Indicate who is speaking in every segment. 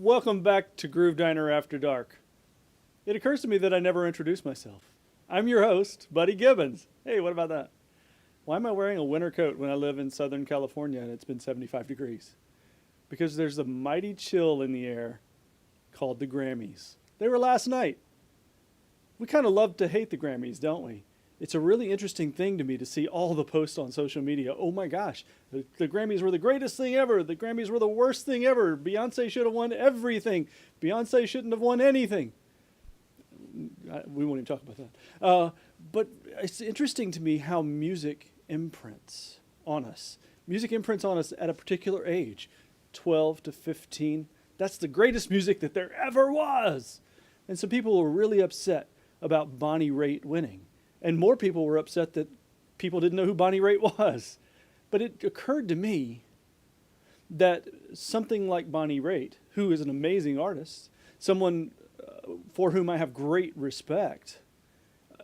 Speaker 1: Welcome back to Groove Diner After Dark. It occurs to me that I never introduced myself. I'm your host, Buddy Gibbons. Hey, what about that? Why am I wearing a winter coat when I live in Southern California and it's been 75 degrees? Because there's a mighty chill in the air called the Grammys. They were last night. We kind of love to hate the Grammys, don't we? It's a really interesting thing to me to see all the posts on social media. Oh my gosh, the Grammys were the greatest thing ever. The Grammys were the worst thing ever. Beyonce should have won everything. Beyonce shouldn't have won anything. We won't even talk about that. But it's interesting to me how music imprints on us. Music imprints on us at a particular age, 12 to 15. That's the greatest music that there ever was. And some people were really upset about Bonnie Raitt winning. And more people were upset that people didn't know who Bonnie Raitt was. But it occurred to me that something like Bonnie Raitt, who is an amazing artist, someone for whom I have great respect,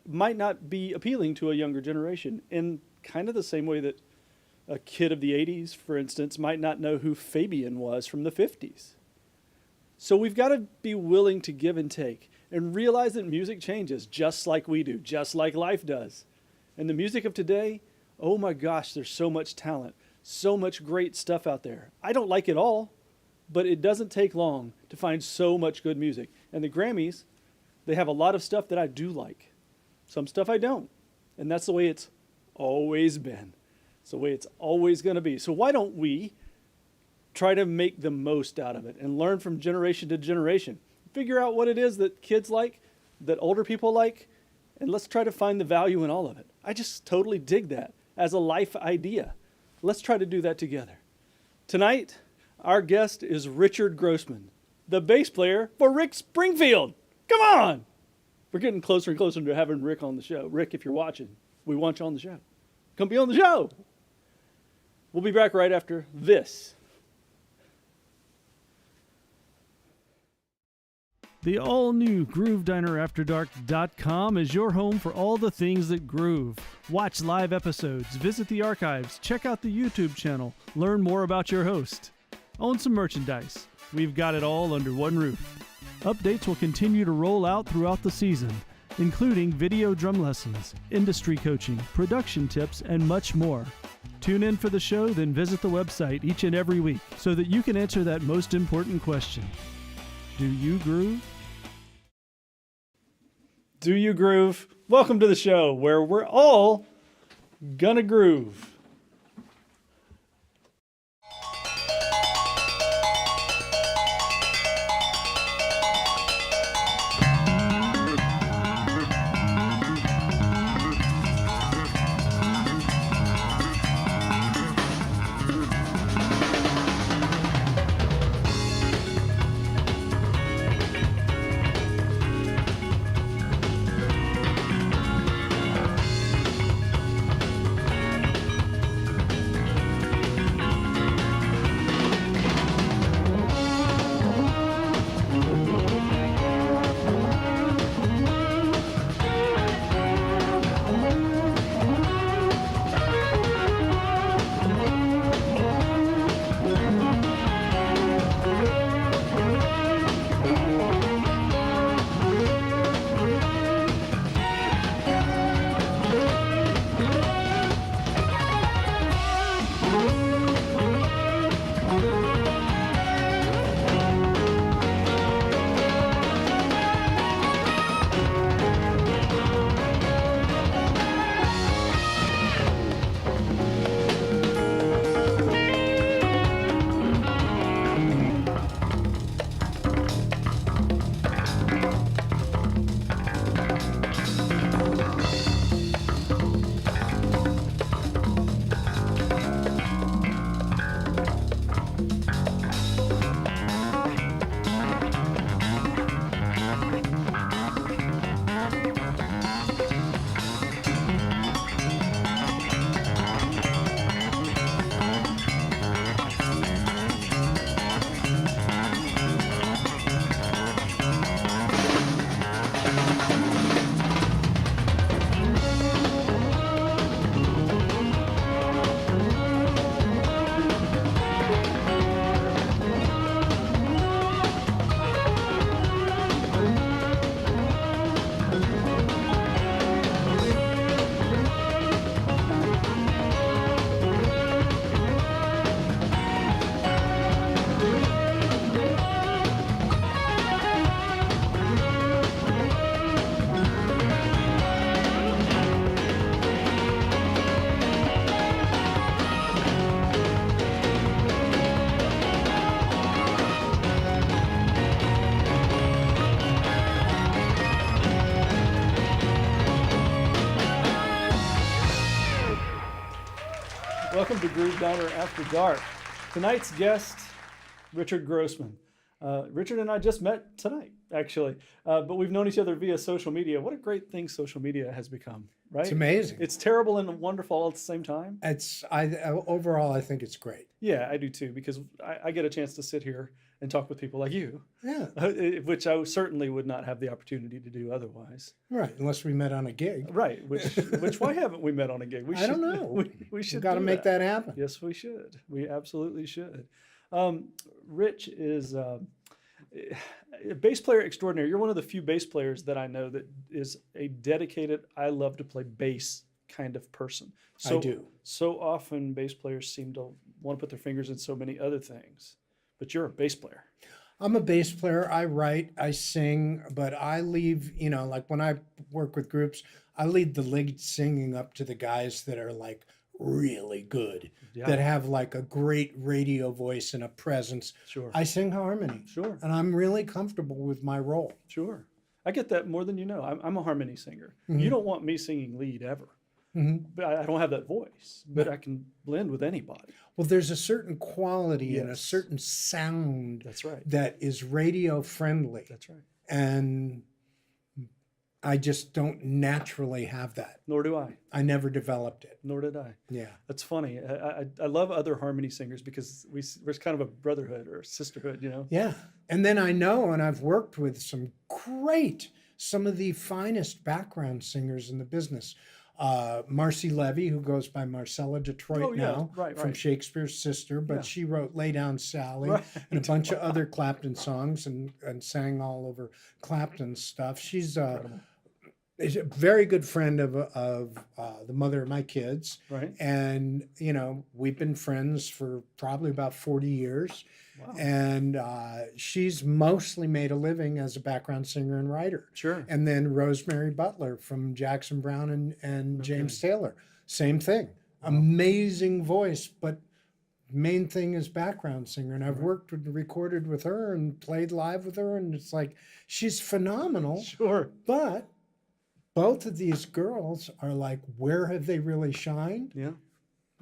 Speaker 1: might not be appealing to a younger generation in kind of the same way that a kid of the 80s, for instance, might not know who Fabian was from the 50s. So we've got to be willing to give and take and realize that music changes just like we do, just like life does. And the music of today, oh my gosh, there's so much talent, so much great stuff out there. I don't like it all, but it doesn't take long to find so much good music. And the Grammys, they have a lot of stuff that I do like. Some stuff I don't. And that's the way it's always been. It's the way it's always going to be. So why don't we try to make the most out of it and learn from generation to generation? Figure out what it is that kids like, that older people like, and let's try to find the value in all of it. I just totally dig that as a life idea. Let's try to do that together. Tonight, our guest is Richard Grossman, the bass player for Rick Springfield. Come on! We're getting closer and closer to having Rick on the show. Rick, if you're watching, we want you on the show. Come be on the show. We'll be back right after this. The all-new GrooveDinerAfterDark.com is your home for all the things that groove. Watch live episodes, visit the archives, check out the YouTube channel, learn more about your host. Own some merchandise. We've got it all under one roof. Updates will continue to roll out throughout the season, including video drum lessons, industry coaching, production tips, and much more. Tune in for the show, then visit the website each and every week so that you can answer that most important question. Do you groove? Do you groove? Welcome to the show where we're all gonna groove. Welcome to Groove Diner After Dark. Tonight's guest, Richard Grossman. Richard and I just met tonight, actually, but we've known each other via social media. What a great thing social media has become, right?
Speaker 2: It's amazing.
Speaker 1: It's terrible and wonderful all at the same time.
Speaker 2: Overall, I think it's great.
Speaker 1: Yeah, I do too, because I get a chance to sit here and talk with people like you,
Speaker 2: Yeah.
Speaker 1: Which I certainly would not have the opportunity to do otherwise.
Speaker 2: Right, unless we met on a gig.
Speaker 1: Right, which why haven't we met on a gig?
Speaker 2: I don't know.
Speaker 1: We should
Speaker 2: We've got to make that happen.
Speaker 1: Yes, we should. We absolutely should. Rich is a bass player extraordinary. You're one of the few bass players that I know that is a dedicated, I love to play bass kind of person.
Speaker 2: I do.
Speaker 1: So often bass players seem to want to put their fingers in so many other things, but you're a bass player.
Speaker 2: I'm a bass player. I write, I sing, but I leave, like when I work with groups, I lead the lead singing up to the guys that are like really good, that have like a great radio voice and a presence.
Speaker 1: Sure.
Speaker 2: I sing harmony.
Speaker 1: Sure.
Speaker 2: And I'm really comfortable with my role.
Speaker 1: Sure. I get that more than you know. I'm a harmony singer.
Speaker 2: Mm-hmm.
Speaker 1: You don't want me singing lead ever.
Speaker 2: Mm-hmm.
Speaker 1: But I don't have that voice, but I can blend with anybody.
Speaker 2: Well, there's a certain quality and a
Speaker 1: Yes.
Speaker 2: certain sound
Speaker 1: That's right.
Speaker 2: that is radio friendly.
Speaker 1: That's right.
Speaker 2: And I just don't naturally have that.
Speaker 1: Nor do I.
Speaker 2: I never developed it.
Speaker 1: Nor did I.
Speaker 2: Yeah.
Speaker 1: That's funny. I love other harmony singers because we're kind of a brotherhood or a sisterhood,
Speaker 2: Yeah. And then I know, and I've worked with some of the finest background singers in the business. Marcy Levy, who goes by Marcella Detroit now, from Shakespeare's sister, but she wrote Lay Down Sally and a bunch of other Clapton songs and sang all over Clapton's stuff. She's a very good friend of the mother of my kids.
Speaker 1: Right.
Speaker 2: And, we've been friends for probably about 40 years.
Speaker 1: Wow.
Speaker 2: And she's mostly made a living as a background singer and writer.
Speaker 1: Sure.
Speaker 2: And then Rosemary Butler from Jackson Browne and James Taylor, same thing. Wow. Amazing voice, but main thing is background singer. And I've recorded with her and played live with her, and it's like she's phenomenal.
Speaker 1: Sure.
Speaker 2: But both of these girls are like, where have they really shined?
Speaker 1: Yeah.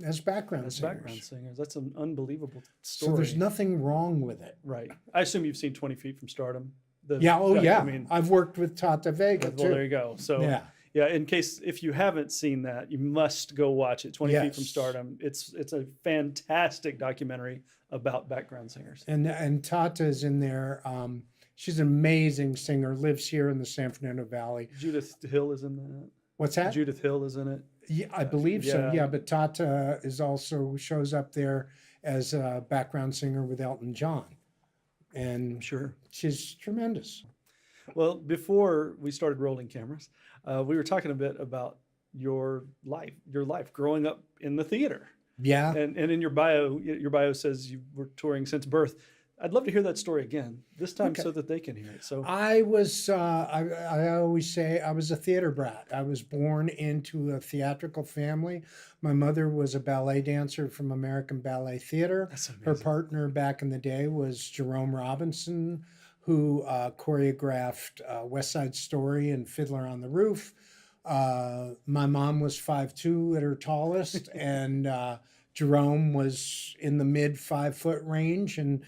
Speaker 2: As background singers.
Speaker 1: Background singers. That's an unbelievable story.
Speaker 2: So there's nothing wrong with it.
Speaker 1: Right. I assume you've seen 20 Feet from Stardom.
Speaker 2: I mean, I've worked with Tata Vega too.
Speaker 1: Well, there you go. So yeah, if you haven't seen that, you must go watch it. 20 Feet from Stardom. It's a fantastic documentary about background singers.
Speaker 2: And Tata is in there. She's an amazing singer. Lives here in the San Fernando Valley.
Speaker 1: Judith Hill is in that.
Speaker 2: What's that?
Speaker 1: Judith Hill is in it.
Speaker 2: Yeah, I believe so. Yeah, but Tata shows up there as a background singer with Elton John, and she's tremendous.
Speaker 1: Well, before we started rolling cameras, we were talking a bit about your life growing up in the theater.
Speaker 2: Yeah,
Speaker 1: and in your bio says you were touring since birth. I'd love to hear that story again, this time so that they can hear it. So
Speaker 2: I was, I always say I was a theater brat. I was born into a theatrical family. My mother was a ballet dancer from American Ballet Theater.
Speaker 1: That's amazing.
Speaker 2: Her partner back in the day was Jerome Robinson, who choreographed West Side Story and Fiddler on the Roof. My mom was 5'2" at her tallest, and Jerome was in the mid 5-foot range, and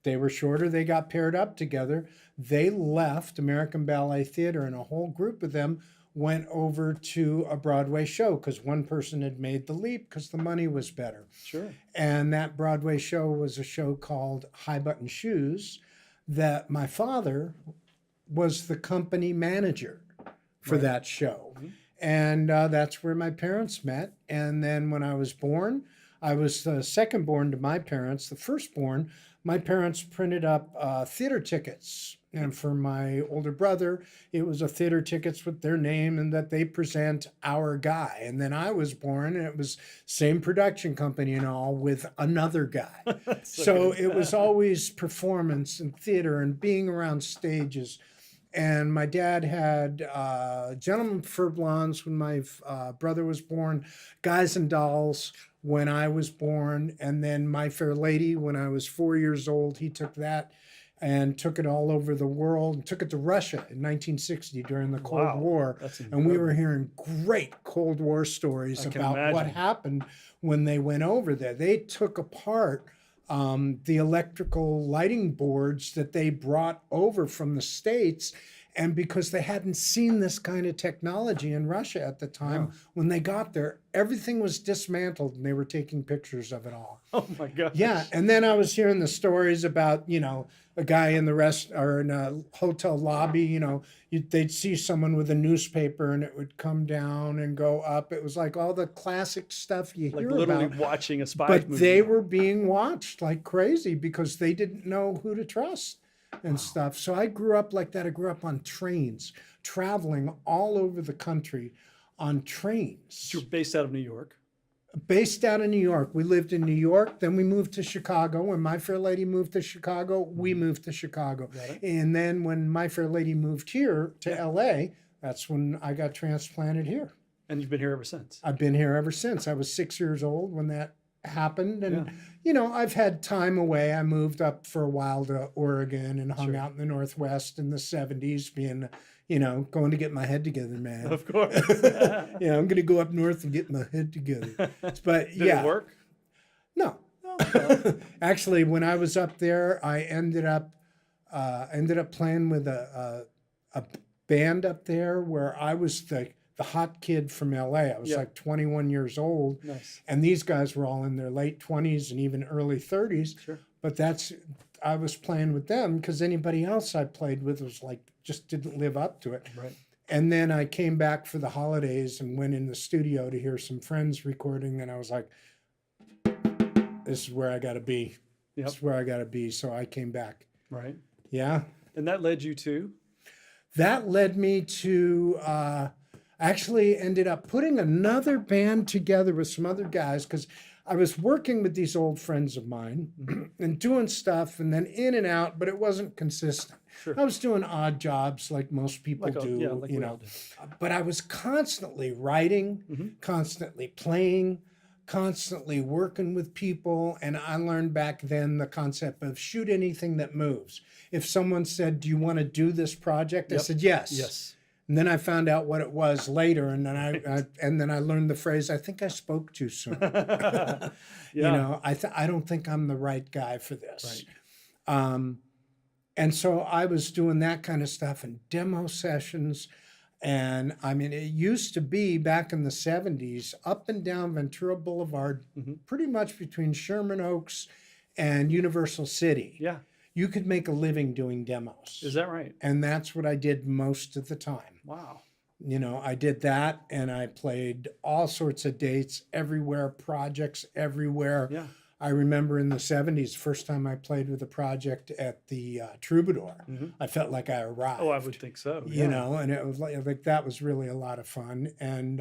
Speaker 2: they were shorter. They got paired up together. They left American Ballet Theater, and a whole group of them went over to a Broadway show because one person had made the leap because the money was better.
Speaker 1: Sure.
Speaker 2: And that Broadway show was a show called High Button Shoes that my father was the company manager for that show. Mm-hmm. And that's where my parents met. And then when I was born, I was the second born to my parents. The firstborn, my parents printed up theater tickets. And for my older brother, it was a theater tickets with their name and that they present Our Guy. And then I was born, and it was same production company and all with another guy. So it was always performance and theater and being around stages. And my dad had Gentlemen Prefer Blondes when my brother was born, Guys and Dolls when I was born, and then My Fair Lady when I was 4 years old. He took that and took it all over the world, and took it to Russia in 1960 during the Cold
Speaker 1: Wow,
Speaker 2: War.
Speaker 1: that's
Speaker 2: And we were
Speaker 1: incredible.
Speaker 2: hearing great Cold War stories
Speaker 1: I can
Speaker 2: about what
Speaker 1: imagine.
Speaker 2: happened when they went over there. They took apart the electrical lighting boards that they brought over from the States. And because they hadn't seen this kind of technology in Russia at the time,
Speaker 1: Wow.
Speaker 2: when they got there, everything was dismantled and they were taking pictures of it all.
Speaker 1: Oh my gosh.
Speaker 2: Yeah, and then I was hearing the stories about, a guy in the rest or in a hotel lobby, they'd see someone with a newspaper and it would come down and go up. It was like all the classic stuff you
Speaker 1: Like
Speaker 2: hear
Speaker 1: literally
Speaker 2: about.
Speaker 1: watching a spy
Speaker 2: But
Speaker 1: movie.
Speaker 2: they were being watched like crazy because they didn't know who to trust and stuff. So I grew up like that. I grew up on trains, traveling all over the country on trains.
Speaker 1: You're based out of New York.
Speaker 2: Based out of New York. We lived in New York, then we moved to Chicago. When My Fair Lady moved to Chicago, we moved to Chicago.
Speaker 1: Got it.
Speaker 2: And then when My Fair Lady moved here to LA, that's when I got transplanted here.
Speaker 1: And you've been here ever since.
Speaker 2: I've been here ever since. I was 6 years old when that happened. And,
Speaker 1: Yeah.
Speaker 2: I've had time away. I moved up for a while to Oregon and hung
Speaker 1: Sure.
Speaker 2: out in the Northwest in the 70s, being, going to get my head together, man.
Speaker 1: Of course.
Speaker 2: Yeah, I'm going to go up north and get my head together. But
Speaker 1: Did
Speaker 2: yeah.
Speaker 1: it work?
Speaker 2: No.
Speaker 1: No.
Speaker 2: Actually, when I was up there, I ended up playing with a band up there where I was the hot kid from LA. I was
Speaker 1: Yeah.
Speaker 2: like 21 years old,
Speaker 1: Nice.
Speaker 2: and these guys were all in their late 20s and even early 30s.
Speaker 1: Sure.
Speaker 2: But I was playing with them because anybody else I played with was like just didn't live up to it.
Speaker 1: Right.
Speaker 2: And then I came back for the holidays and went in the studio to hear some friends recording, and I was like, this is where I got to be.
Speaker 1: Yep.
Speaker 2: This is where I got to be. So I came back.
Speaker 1: Right.
Speaker 2: Yeah.
Speaker 1: And that led you to?
Speaker 2: That led me to actually ended up putting another band together with some other guys because I was working with these old friends of mine and doing stuff and then in and out, but it wasn't consistent.
Speaker 1: Sure.
Speaker 2: I was doing odd jobs like most people do,
Speaker 1: like we all do.
Speaker 2: but I was constantly writing, constantly playing, constantly working with people. And I learned back then the concept of shoot anything that moves. If someone said, do you want to do this project? I
Speaker 1: Yep.
Speaker 2: said, yes.
Speaker 1: Yes.
Speaker 2: And then I found out what it was later. And then I learned the phrase, I think I spoke too soon.
Speaker 1: Yeah.
Speaker 2: I don't think I'm the right guy for this.
Speaker 1: Right.
Speaker 2: And so I was doing that kind of stuff and demo sessions. And I mean, it used to be back in the 70s, up and down Ventura Boulevard, pretty much between Sherman Oaks and Universal City.
Speaker 1: Yeah.
Speaker 2: You could make a living doing demos.
Speaker 1: Is that right?
Speaker 2: And that's what I did most of the time.
Speaker 1: Wow.
Speaker 2: I did that and I played all sorts of dates everywhere, projects everywhere.
Speaker 1: Yeah.
Speaker 2: I remember in the 70s, first time I played with a project at the Troubadour, I felt like I arrived.
Speaker 1: Oh, I would think so.
Speaker 2: And it was like that was really a lot of fun. And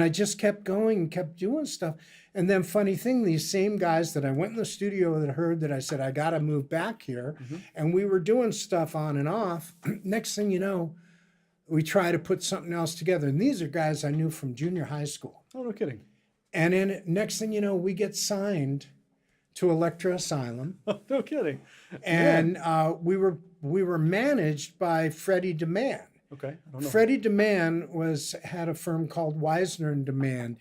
Speaker 2: I just kept going and kept doing stuff. And then funny thing, these same guys that I went in the studio that heard that I said, I got to move back here. And we were doing stuff on and off. Next thing you know, we try to put something else together. And these are guys I knew from junior high school.
Speaker 1: Oh, no kidding.
Speaker 2: And then next thing you know, we get signed to Electra Asylum.
Speaker 1: Oh, no kidding.
Speaker 2: And we were managed by Freddie DeMann.
Speaker 1: Okay. I don't know.
Speaker 2: Freddie DeMann had a firm called Wisner and DeMann.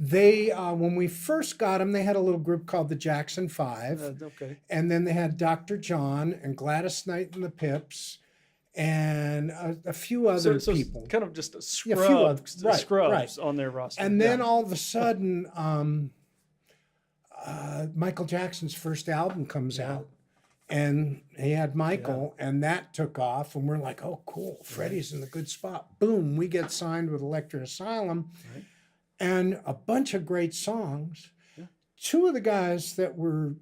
Speaker 2: They when we first got them, they had a little group called the Jackson Five,
Speaker 1: Okay.
Speaker 2: and then they had Dr. John and Gladys Knight and the Pips, and a few other
Speaker 1: So
Speaker 2: people.
Speaker 1: kind of just
Speaker 2: Yeah, a few
Speaker 1: scrubs,
Speaker 2: others. Right,
Speaker 1: scrubs on their roster.
Speaker 2: And then
Speaker 1: Yeah.
Speaker 2: all of a sudden, Michael Jackson's first album comes out. And he had Michael, and that took off. And we're like, oh, cool. Freddie's in the good spot. Boom, we get signed with Electric Asylum.
Speaker 1: Right.
Speaker 2: And a bunch of great songs. Two of the guys that were,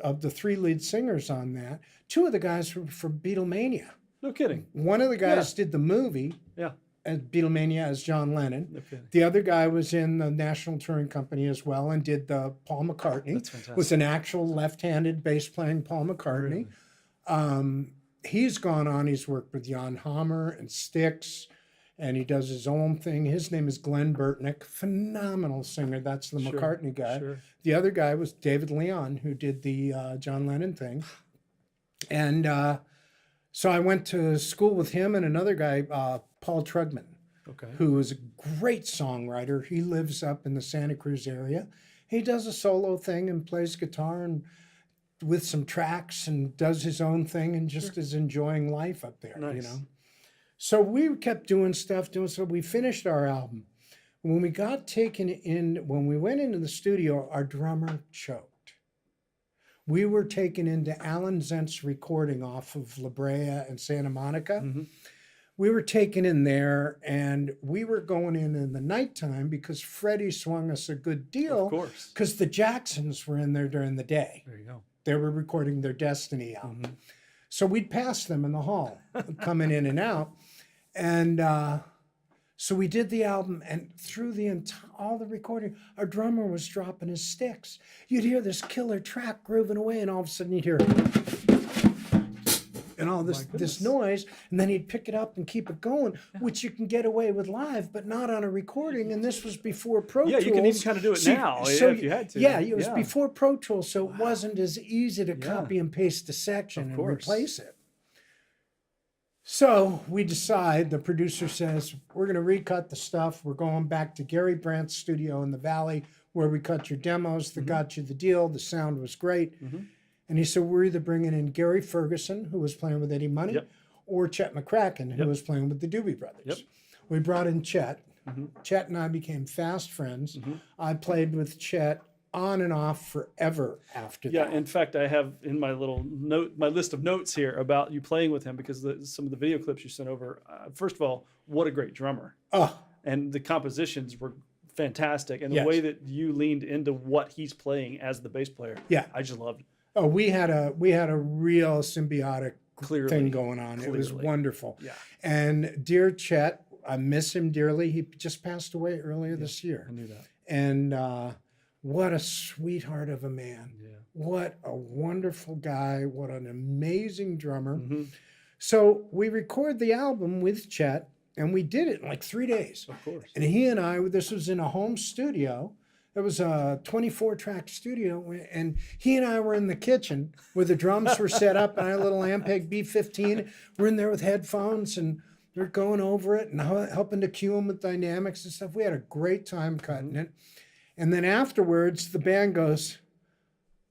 Speaker 2: of the three lead singers on that, two of the guys were from Beatlemania.
Speaker 1: No kidding.
Speaker 2: One of the guys did the movie
Speaker 1: Yeah.
Speaker 2: as Beatlemania as John Lennon.
Speaker 1: No kidding.
Speaker 2: The other guy was in the National Touring Company as well and did the Paul McCartney.
Speaker 1: That's fantastic.
Speaker 2: Was an actual left-handed bass playing Paul McCartney. He's gone on. He's worked with Jan Hammer and Styx, and he does his own thing. His name is Glenn Burtnick, phenomenal singer. That's the
Speaker 1: Sure,
Speaker 2: McCartney guy.
Speaker 1: sure.
Speaker 2: The other guy was David Leon, who did the John Lennon thing. And so I went to school with him and another guy, Paul Trugman,
Speaker 1: Okay.
Speaker 2: who is a great songwriter. He lives up in the Santa Cruz area. He does a solo thing and plays guitar and with some tracks and does his own thing and just is enjoying life up there,
Speaker 1: Nice.
Speaker 2: you know. So we kept doing stuff, so we finished our album. When we got taken in, when we went into the studio, our drummer choked. We were taken into Alan Zent's recording off of La Brea and Santa Monica.
Speaker 1: Mm-hmm.
Speaker 2: We were taken in there and we were going in the nighttime because Freddie swung us a good deal.
Speaker 1: Of course.
Speaker 2: Because the Jacksons were in there during the day.
Speaker 1: There you go.
Speaker 2: They were recording their Destiny album.
Speaker 1: Mm-hmm.
Speaker 2: So we'd pass them in the hall, coming in and out. And so we did the album, and through all the recording, our drummer was dropping his sticks. You'd hear this killer track grooving away, and all of a sudden you'd hear and all this noise, and then he'd pick it up and keep it going, which you can get away with live, but not on a recording. And this was before Pro Tools.
Speaker 1: Yeah, you can even kind of do it now if you had to.
Speaker 2: Yeah, it was before Pro Tools, so it wasn't as easy to copy and paste a section and replace it. So we decide, the producer says, we're going to recut the stuff. We're going back to Gary Brandt's studio in the Valley where we cut your demos that got you the deal. The sound was great. Mm-hmm. And he said, we're either bringing in Gary Ferguson, who was playing with Eddie Money, or Chet McCracken, who was playing with the Doobie Brothers. Yep. We brought in Chet. Mm-hmm. Chet and I became fast friends. Mm-hmm. I played with Chet on and off forever after that.
Speaker 1: Yeah, in fact, I have in my little my list of notes here about you playing with him because some of the video clips you sent over. First of all, what a great drummer! Oh, and the compositions were fantastic, and the way that you leaned into what he's playing as the bass player. Yeah, I just loved it.
Speaker 2: Oh, we had a real symbiotic thing going on. Clearly. It was wonderful. Yeah, and dear Chet, I miss him dearly. He just passed away earlier this year.
Speaker 1: I knew that.
Speaker 2: And what a sweetheart of a man. Yeah. What a wonderful guy. What an amazing drummer. Mm-hmm. So we record the album with Chet, and we did it in like 3 days.
Speaker 1: Of course.
Speaker 2: And he and I, this was in a home studio. It was a 24-track studio, and he and I were in the kitchen where the drums were set up, and I had a little Ampeg B15. We're in there with headphones, and we're going over it and helping to cue him with dynamics and stuff. We had a great time cutting it. And then afterwards, the band goes,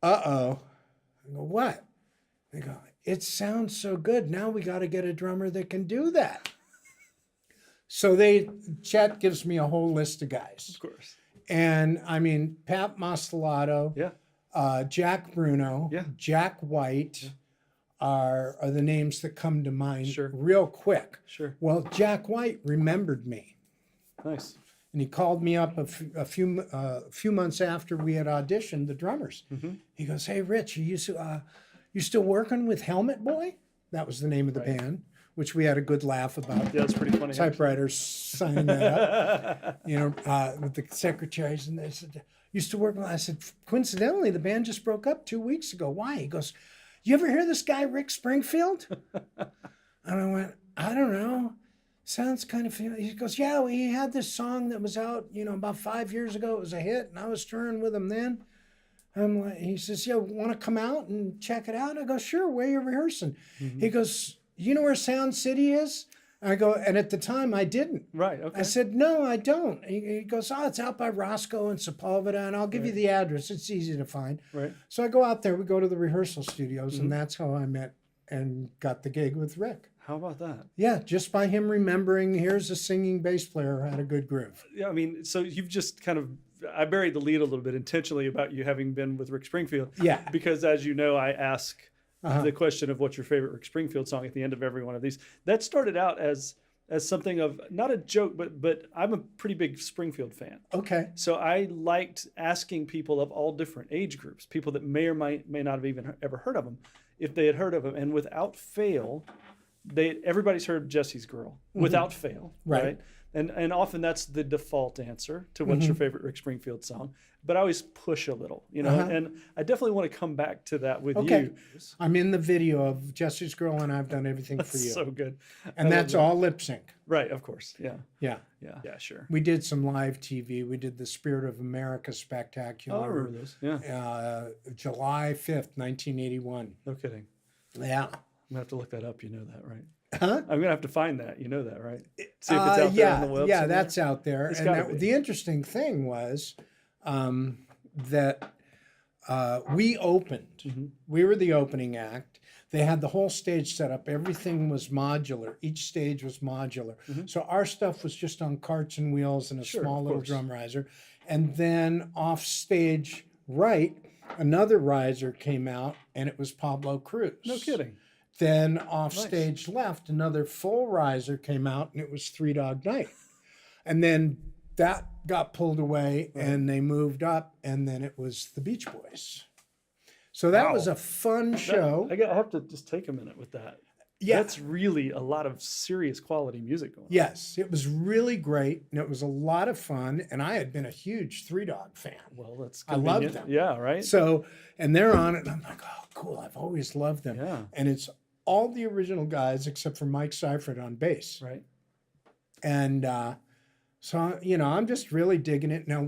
Speaker 2: uh-oh. I go, what? They go, it sounds so good. Now we got to get a drummer that can do that. So Chet gives me a whole list of guys.
Speaker 1: Of course.
Speaker 2: And I mean, Pat Mastelotto, Jack Bruno, Jack White are the names that come to mind real quick. Sure. Well, Jack White remembered me. Nice. And he called me up a few months after we had auditioned the drummers. Mm-hmm. He goes, "Hey, Rich, you still working with Helmet Boy?" That was the name of the band, which we had a good laugh about.
Speaker 1: Yeah, it's pretty funny.
Speaker 2: Typewriters signing that up, with the secretaries. And they said, "Used to work with." I said, "Coincidentally, the band just broke up 2 weeks ago. Why?" He goes, "You ever hear this guy Rick Springfield?" And I went, "I don't know. Sounds kind of familiar." He goes, "Yeah, he had this song that was out, about 5 years ago. It was a hit, and I was touring with him then." He says, "Yeah, want to come out and check it out?" I go, "Sure, where are you rehearsing?" Mm-hmm. He goes, "You know where Sound City is?" I go, and at the time I didn't. Right, okay. I said, "No, I don't." He goes, "Oh, it's out by Roscoe and Sepulveda, and I'll give you the address. It's easy to find." Right. So I go out there, we go to the rehearsal studios, and that's how I met and got the gig with Rick.
Speaker 1: How about that?
Speaker 2: Yeah, just by him remembering, here's a singing bass player who had a good groove.
Speaker 1: Yeah, I mean, so you've just I buried the lead a little bit intentionally about you having been with Rick Springfield. Yeah. Because as you know, I ask the question of what's your favorite Rick Springfield song at the end of every one of these. That started out as something of, not a joke, but I'm a pretty big Springfield fan. Okay. So I liked asking people of all different age groups, people that may or may not have even ever heard of him, if they had heard of him. And without fail, everybody's heard Jesse's Girl, without fail, right? And often that's the default answer to what's your favorite Rick Springfield song. But I always push a little, and I definitely want to come back to that with you.
Speaker 2: I'm in the video of Jesse's Girl, and I've done everything for you.
Speaker 1: So good.
Speaker 2: And that's all lip sync.
Speaker 1: Right, of course. Yeah.
Speaker 2: Yeah.
Speaker 1: Yeah. Yeah, sure.
Speaker 2: We did some live TV. We did the Spirit of America Spectacular.
Speaker 1: Oh, I remember those. Yeah.
Speaker 2: July 5th, 1981.
Speaker 1: No kidding.
Speaker 2: Yeah.
Speaker 1: I'm gonna have to look that up. You know that, right?
Speaker 2: Huh?
Speaker 1: I'm gonna have to find that. You know that, right? See if it's out there on the web.
Speaker 2: Yeah,
Speaker 1: somewhere.
Speaker 2: that's out there.
Speaker 1: It's
Speaker 2: And
Speaker 1: gotta be.
Speaker 2: the interesting thing was that we opened.
Speaker 1: Mm-hmm.
Speaker 2: We were the opening act. They had the whole stage set up. Everything was modular. Each stage was modular.
Speaker 1: Mm-hmm.
Speaker 2: So our stuff was just on carts and wheels and a
Speaker 1: Sure,
Speaker 2: small
Speaker 1: of
Speaker 2: little
Speaker 1: course.
Speaker 2: drum riser. And then off stage right, another riser came out, and it was Pablo Cruz.
Speaker 1: No kidding.
Speaker 2: Then off
Speaker 1: Nice.
Speaker 2: stage left, another full riser came out, and it was Three Dog Night. And then that got pulled away, and they moved up, and then it was the Beach Boys. So that
Speaker 1: Wow.
Speaker 2: was a fun show.
Speaker 1: I have to just take a minute with that.
Speaker 2: Yeah.
Speaker 1: That's really a lot of serious quality music going on.
Speaker 2: Yes, it was really great, and it was a lot of fun. And I had been a huge Three Dog fan.
Speaker 1: Well, that's
Speaker 2: I love
Speaker 1: convenient.
Speaker 2: them.
Speaker 1: Yeah, right?
Speaker 2: So, and they're on it, and I'm like, oh, cool. I've always loved them.
Speaker 1: Yeah.
Speaker 2: And it's all the original guys except for Mike Seifert on bass.
Speaker 1: Right.
Speaker 2: And so, you know, I'm just really digging it. Now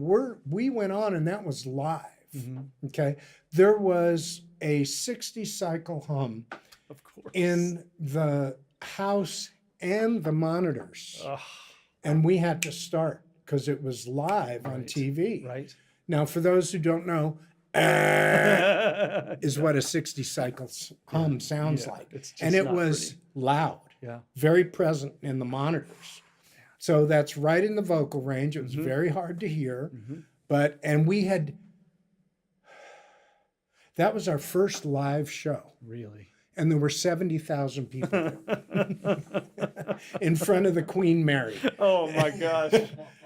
Speaker 2: we went on, and that was live.
Speaker 1: Mm-hmm.
Speaker 2: Okay. There was a 60 cycle hum
Speaker 1: Of course.
Speaker 2: in the house and the monitors.
Speaker 1: Ugh,
Speaker 2: And we had to start because it was live on
Speaker 1: Right.
Speaker 2: TV.
Speaker 1: right.
Speaker 2: Now, for those who don't know, is what a 60 cycle hum sounds
Speaker 1: Yeah,
Speaker 2: like.
Speaker 1: it's just
Speaker 2: And it
Speaker 1: not
Speaker 2: was
Speaker 1: pretty.
Speaker 2: loud,
Speaker 1: Yeah.
Speaker 2: very present in the monitors. So that's right in the vocal range. It was
Speaker 1: Mhm.
Speaker 2: very hard to hear.
Speaker 1: Mhm.
Speaker 2: And we had, that was our first live show.
Speaker 1: Really.
Speaker 2: And there were 70,000 people in front of the Queen Mary.
Speaker 1: Oh my gosh.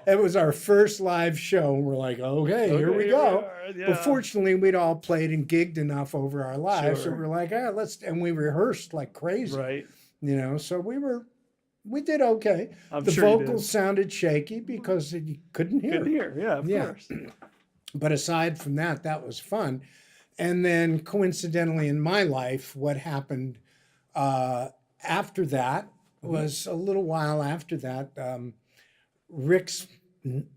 Speaker 2: It was our first live show, and we're like, okay, here we go.
Speaker 1: are, yeah.
Speaker 2: But fortunately, we'd all played and gigged enough over our lives, so
Speaker 1: Sure.
Speaker 2: we're like, and we rehearsed like crazy,
Speaker 1: Right.
Speaker 2: you know. So we did okay.
Speaker 1: I'm
Speaker 2: The
Speaker 1: sure you did.
Speaker 2: vocals sounded shaky because you couldn't hear.
Speaker 1: Couldn't hear. Yeah, of
Speaker 2: Yeah.
Speaker 1: course.
Speaker 2: But aside from that, that was fun. And then coincidentally in my life, what happened after that was a little while after that, Rick's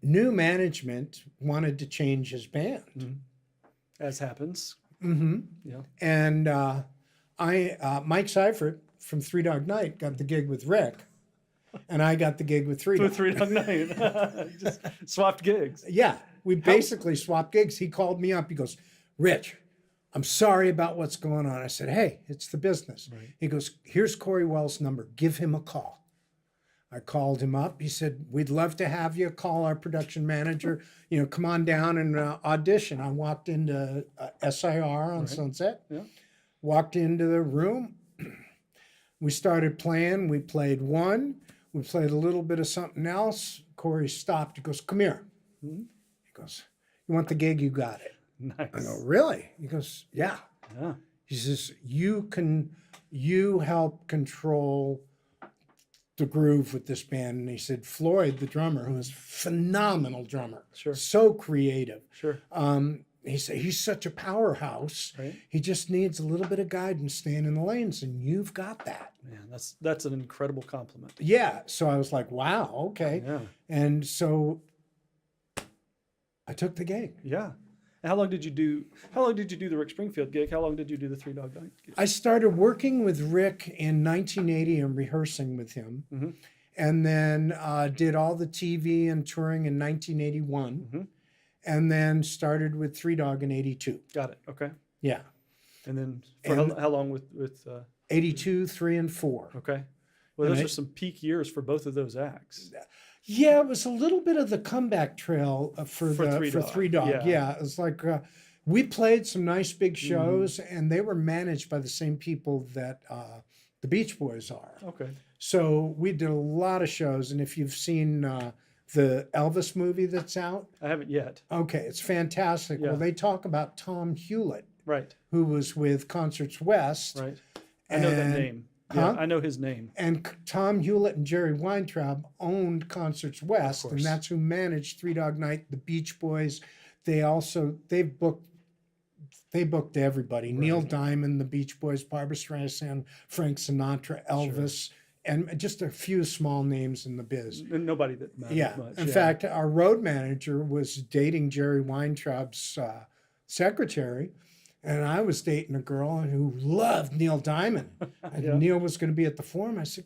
Speaker 2: new management wanted to change his band.
Speaker 1: As happens.
Speaker 2: Mm-hmm.
Speaker 1: Yeah.
Speaker 2: And Mike Seifert from Three Dog Night got the gig with Rick, and I got the gig with Three
Speaker 1: With
Speaker 2: Dog.
Speaker 1: 3 Dog Night. Just swapped gigs.
Speaker 2: Yeah, we basically swapped gigs. He called me up. He goes, Rich, I'm sorry about what's going on. I said, hey, it's the business.
Speaker 1: Right.
Speaker 2: He goes, here's Corey Wells' number. Give him a call. I called him up. He said, we'd love to have you call our production manager. You know, come on down and audition. I walked into SIR on
Speaker 1: Right.
Speaker 2: Sunset.
Speaker 1: Yeah.
Speaker 2: Walked into the room. We started playing. We played one. We played a little bit of something else. Corey stopped. He goes, come here.
Speaker 1: Mhm.
Speaker 2: He goes, you want the gig? You got it.
Speaker 1: Nice.
Speaker 2: I go, really? He goes, yeah.
Speaker 1: Yeah.
Speaker 2: He says, you help control the groove with this band. And he said, Floyd, the drummer, who is a phenomenal drummer,
Speaker 1: Sure.
Speaker 2: so creative.
Speaker 1: Sure.
Speaker 2: He said, he's such a powerhouse.
Speaker 1: Right.
Speaker 2: He just needs a little bit of guidance staying in the lanes, and you've got that.
Speaker 1: Man, that's an incredible compliment.
Speaker 2: Yeah. So I was like, wow, okay.
Speaker 1: Yeah.
Speaker 2: And so I took the gig.
Speaker 1: Yeah. And how long did you do the Rick Springfield gig? How long did you do the 3 Dog Night gig?
Speaker 2: I started working with Rick in 1980 and rehearsing with him.
Speaker 1: Mhm.
Speaker 2: And then did all the TV and touring in 1981.
Speaker 1: Mhm.
Speaker 2: And then started with Three Dog in 82.
Speaker 1: Got it. Okay.
Speaker 2: Yeah.
Speaker 1: And then for
Speaker 2: And-
Speaker 1: how long with
Speaker 2: 82, 3, and 4.
Speaker 1: okay. Well,
Speaker 2: And
Speaker 1: those
Speaker 2: I-
Speaker 1: are some peak years for both of those acts.
Speaker 2: Yeah, it was a little bit of the comeback trail for
Speaker 1: Three Dog,
Speaker 2: Three Dog.
Speaker 1: yeah.
Speaker 2: Yeah, it was like we played some nice big
Speaker 1: Mm-hmm.
Speaker 2: shows, and they were managed by the same people that the Beach Boys are.
Speaker 1: Okay.
Speaker 2: So we did a lot of shows, and if you've seen the Elvis movie that's out,
Speaker 1: I haven't yet.
Speaker 2: okay, it's fantastic.
Speaker 1: Yeah.
Speaker 2: Well, they talk about Tom Hewlett,
Speaker 1: Right.
Speaker 2: who was with Concerts West.
Speaker 1: Right. I know that
Speaker 2: And-
Speaker 1: name.
Speaker 2: Huh?
Speaker 1: Yeah, I know his name.
Speaker 2: And Tom Hewlett and Jerry Weintraub owned Concerts West, and
Speaker 1: course.
Speaker 2: that's who managed Three Dog Night, the Beach Boys. They booked everybody. Neil Diamond, the Beach Boys, Barbra Streisand, Frank Sinatra, Elvis, and just a few small names in the biz.
Speaker 1: And nobody that matters
Speaker 2: Yeah.
Speaker 1: much.
Speaker 2: In
Speaker 1: yeah.
Speaker 2: fact, our road manager was dating Jerry Weintraub's secretary. And I was dating a girl who loved Neil Diamond. And
Speaker 1: Yeah.
Speaker 2: Neil was going to be at the Forum. I said,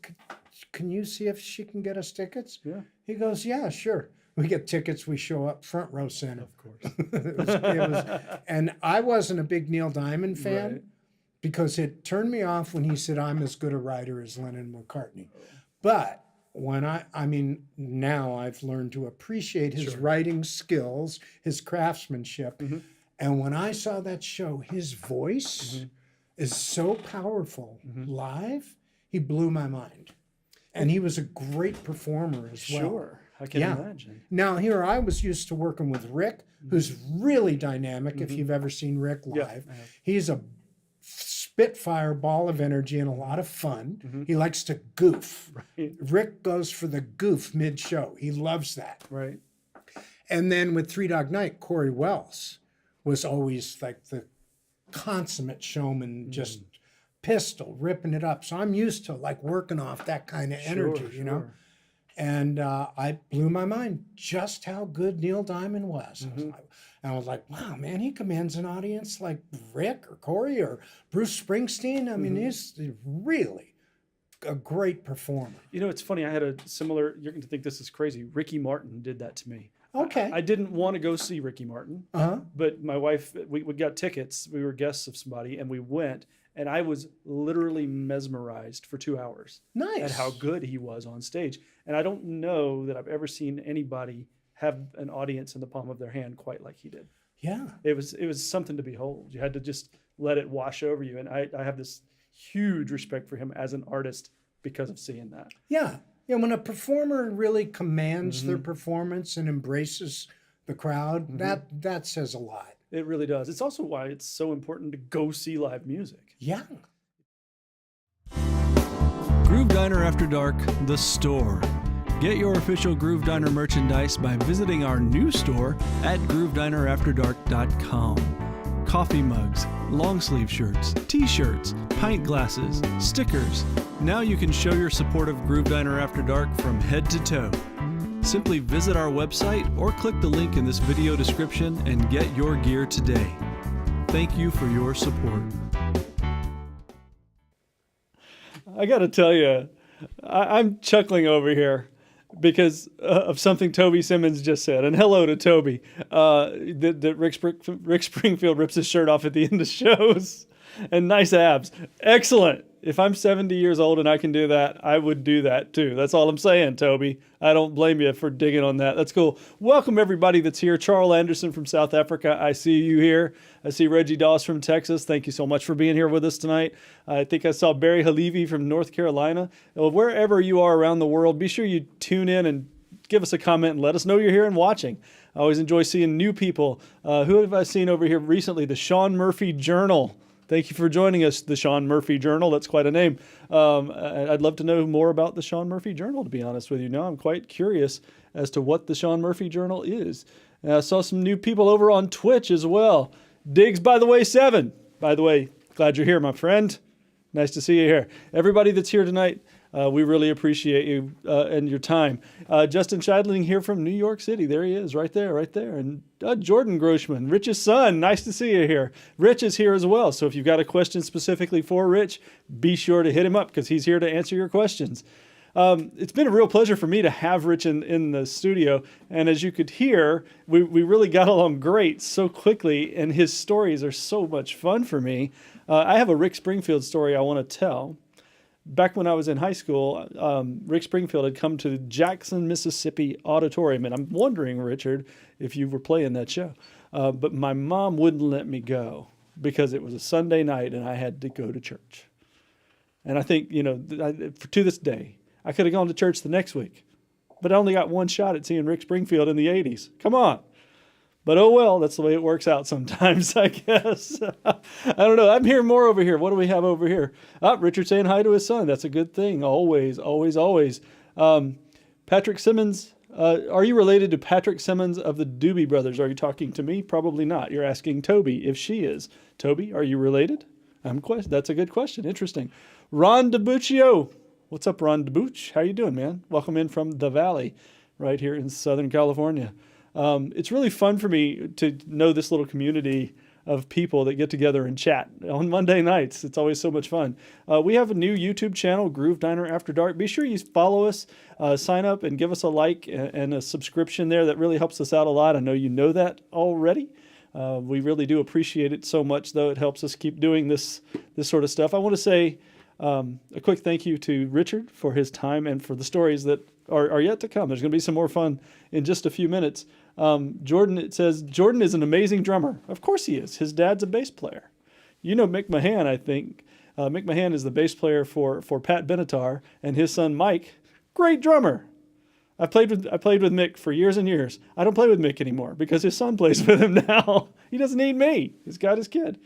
Speaker 2: can you see if she can get us tickets?
Speaker 1: Yeah.
Speaker 2: He goes, yeah, sure. We get tickets. We show up front row center.
Speaker 1: Of course.
Speaker 2: And I wasn't a big Neil Diamond fan
Speaker 1: Right.
Speaker 2: because it turned me off when he said, I'm as good a writer as Lennon and McCartney. But when I mean, now I've learned to appreciate his
Speaker 1: Sure.
Speaker 2: writing skills, his craftsmanship.
Speaker 1: Mhm.
Speaker 2: And when I saw that show, his voice
Speaker 1: Mhm.
Speaker 2: is so powerful
Speaker 1: Mhm.
Speaker 2: live, he blew my mind. And he was a great performer as well.
Speaker 1: Sure. I can
Speaker 2: Yeah.
Speaker 1: imagine.
Speaker 2: Now, here I was used to working with Rick, who's really dynamic. If
Speaker 1: Mhm.
Speaker 2: you've ever seen Rick
Speaker 1: Yeah,
Speaker 2: live,
Speaker 1: I have.
Speaker 2: he's a spitfire ball of energy and a lot of fun.
Speaker 1: Mhm.
Speaker 2: He likes to goof.
Speaker 1: Right.
Speaker 2: Rick goes for the goof mid show. He loves that.
Speaker 1: Right.
Speaker 2: And then with Three Dog Night, Corey Wells was always like the consummate showman, just pistol ripping it up. So I'm used to like working off that kind of energy, you know.
Speaker 1: Sure.
Speaker 2: And I blew my mind just how good Neil Diamond was.
Speaker 1: Mhm.
Speaker 2: I was like, wow, man, he commands an audience like Rick or Corey or Bruce Springsteen. I mean, he's really a great performer.
Speaker 1: You know, it's funny. I had a similar. You're going to think this is crazy. Ricky Martin did that to me.
Speaker 2: Okay.
Speaker 1: I didn't want to go see Ricky Martin,
Speaker 2: Uh-huh.
Speaker 1: but my wife, we got tickets. We were guests of somebody, and we went. And I was literally mesmerized for 2 hours
Speaker 2: Nice.
Speaker 1: at how good he was on stage. And I don't know that I've ever seen anybody have an audience in the palm of their hand quite like he did.
Speaker 2: Yeah.
Speaker 1: It was something to behold. You had to just let it wash over you. And I have this huge respect for him as an artist because of seeing that.
Speaker 2: Yeah. Yeah. When a performer really commands their performance and embraces the crowd, that says a lot.
Speaker 1: It really does. It's also why it's so important to go see live music.
Speaker 2: Yeah.
Speaker 3: Groove Diner After Dark, the store. Get your official Groove Diner merchandise by visiting our new store at groovedineraftdark.com. Coffee mugs, long sleeve shirts, t-shirts, pint glasses, stickers. Now you can show your support of Groove Diner After Dark from head to toe. Simply visit our website or click the link in this video description and get your gear today. Thank you for your support.
Speaker 1: I got to tell you, I'm chuckling over here because of something Toby Simmons just said. And hello to Toby. That Rick Springfield rips his shirt off at the end of shows. And nice abs. Excellent. If I'm 70 years old and I can do that, I would do that too. That's all I'm saying, Toby. I don't blame you for digging on that. That's cool. Welcome everybody that's here. Charles Anderson from South Africa. I see you here. I see Reggie Doss from Texas. Thank you so much for being here with us tonight. I think I saw Barry Halevi from North Carolina. Well, wherever you are around the world, be sure you tune in and give us a comment and let us know you're here and watching. I always enjoy seeing new people. Who have I seen over here recently? The Sean Murphy Journal. Thank you for joining us, the Sean Murphy Journal. That's quite a name. I'd love to know more about the Sean Murphy Journal, to be honest with you. Now I'm quite curious as to what the Sean Murphy Journal is. I saw some new people over on Twitch as well. Diggs, by the way, 7. By the way, glad you're here, my friend. Nice to see you here. Everybody that's here tonight, we really appreciate you and your time. Justin Scheidling here from New York City. There he is, right there. And Jordan Grossman, Rich's son. Nice to see you here. Rich is here as well. So if you've got a question specifically for Rich, be sure to hit him up because he's here to answer your questions. It's been a real pleasure for me to have Rich in the studio. And as you could hear, we really got along great so quickly. And his stories are so much fun for me. I have a Rick Springfield story I want to tell. Back when I was in high school, Rick Springfield had come to the Jackson, Mississippi Auditorium. And I'm wondering, Richard, if you were playing that show. But my mom wouldn't let me go because it was a Sunday night and I had to go to church. And I think, to this day, I could have gone to church the next week. But I only got one shot at seeing Rick Springfield in the 80s. Come on. But oh well, that's the way it works out sometimes, I guess. I don't know. I'm hearing more over here. What do we have over here? Richard saying hi to his son. That's a good thing. Always, always, always. Patrick Simmons. Are you related to Patrick Simmons of the Doobie Brothers? Are you talking to me? Probably not. You're asking Toby if she is. Toby, are you related? That's a good question. Interesting. Ron DiBuccio. What's up, Ron DeBooch? How you doing, man? Welcome in from the Valley right here in Southern California. It's really fun for me to know this little community of people that get together and chat on Monday nights. It's always so much fun. We have a new YouTube channel, Groove Diner After Dark. Be sure you follow us, sign up, and give us a like and a subscription there. That really helps us out a lot. I know you know that already. We really do appreciate it so much, though. It helps us keep doing this sort of stuff. I want to say a quick thank you to Richard for his time and for the stories that are yet to come. There's going to be some more fun in just a few minutes. Jordan, it says, Jordan is an amazing drummer. Of course he is. His dad's a bass player. You know Mick Mahan, I think. Mick Mahan is the bass player for Pat Benatar, and his son Mike, great drummer. I played with Mick for years and years. I don't play with Mick anymore because his son plays with him now. He doesn't need me. He's got his kid.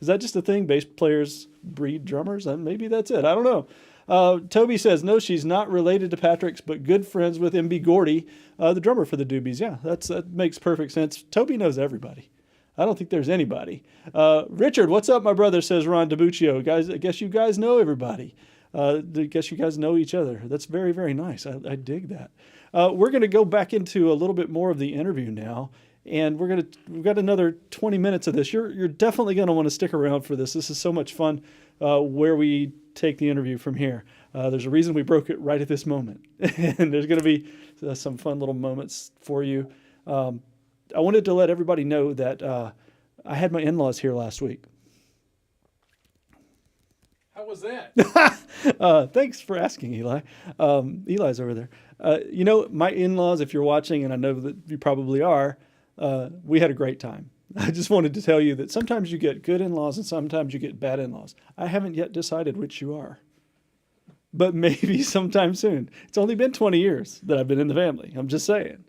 Speaker 1: Is that just a thing? Bass players breed drummers? Maybe that's it. I don't know. Toby says, no, she's not related to Patrick's, but good friends with MB Gordy, the drummer for the Doobies. Yeah, that makes perfect sense. Toby knows everybody. I don't think there's anybody. Richard, what's up, my brother, says Ron DiBuccio. Guys, I guess you guys know everybody. I guess you guys know each other. That's very, very nice. I dig that. We're going to go back into a little bit more of the interview now. And we've got another 20 minutes of this. You're definitely going to want to stick around for this. This is so much fun where we take the interview from here. There's a reason we broke it right at this moment. And there's going to be some fun little moments for you. I wanted to let everybody know that I had my in-laws here last week.
Speaker 3: How was that?
Speaker 1: Thanks for asking, Eli. Eli's over there. My in-laws, if you're watching, and I know that you probably are, we had a great time. I just wanted to tell you that sometimes you get good in-laws and sometimes you get bad in-laws. I haven't yet decided which you are, but maybe sometime soon. It's only been 20 years that I've been in the family. I'm just saying.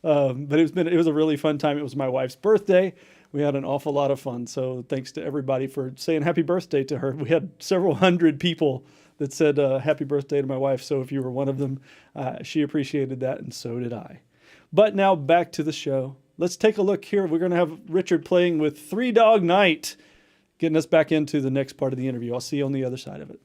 Speaker 1: But it was a really fun time. It was my wife's birthday. We had an awful lot of fun. So thanks to everybody for saying happy birthday to her. We had several hundred people that said happy birthday to my wife. So if you were one of them, she appreciated that, and so did I. But now back to the show. Let's take a look here. We're going to have Richard playing with Three Dog Night, getting us back into the next part of the interview. I'll see you on the other side of it.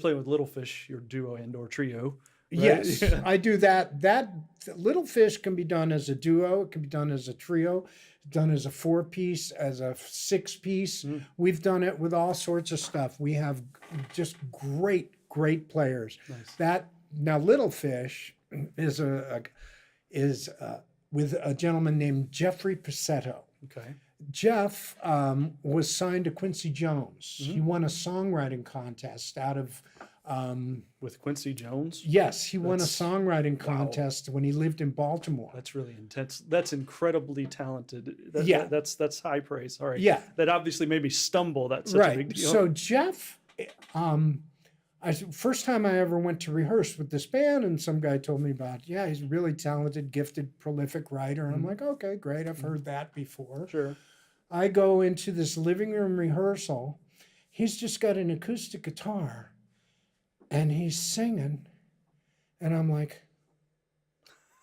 Speaker 1: playing with Little Fish, your duo and or trio. Right?
Speaker 2: Yes,
Speaker 1: Yeah.
Speaker 2: I do that. That Little Fish can be done as a duo. It can be done as a trio, done as a 4-piece, as a 6-piece. We've done it with all sorts of stuff. We have just great players.
Speaker 1: Nice.
Speaker 2: Now Little Fish is with a gentleman named Jeffrey Picetto.
Speaker 1: Okay.
Speaker 2: Jeff was signed to Quincy Jones. He won a songwriting contest out of.
Speaker 1: With Quincy Jones?
Speaker 2: Yes, he won a
Speaker 1: That's-
Speaker 2: songwriting contest when he lived in Baltimore.
Speaker 1: That's really intense. That's incredibly talented.
Speaker 2: Yeah.
Speaker 1: That's high praise. All right.
Speaker 2: Yeah.
Speaker 1: That obviously made me stumble. That's such a big
Speaker 2: Right.
Speaker 1: deal.
Speaker 2: So Jeff, first time I ever went to rehearse with this band, and some guy told me about, yeah, he's a really talented, gifted, prolific writer. And I'm like, okay, great. I've heard that before.
Speaker 1: Sure.
Speaker 2: I go into this living room rehearsal. He's just got an acoustic guitar and he's singing. And I'm like,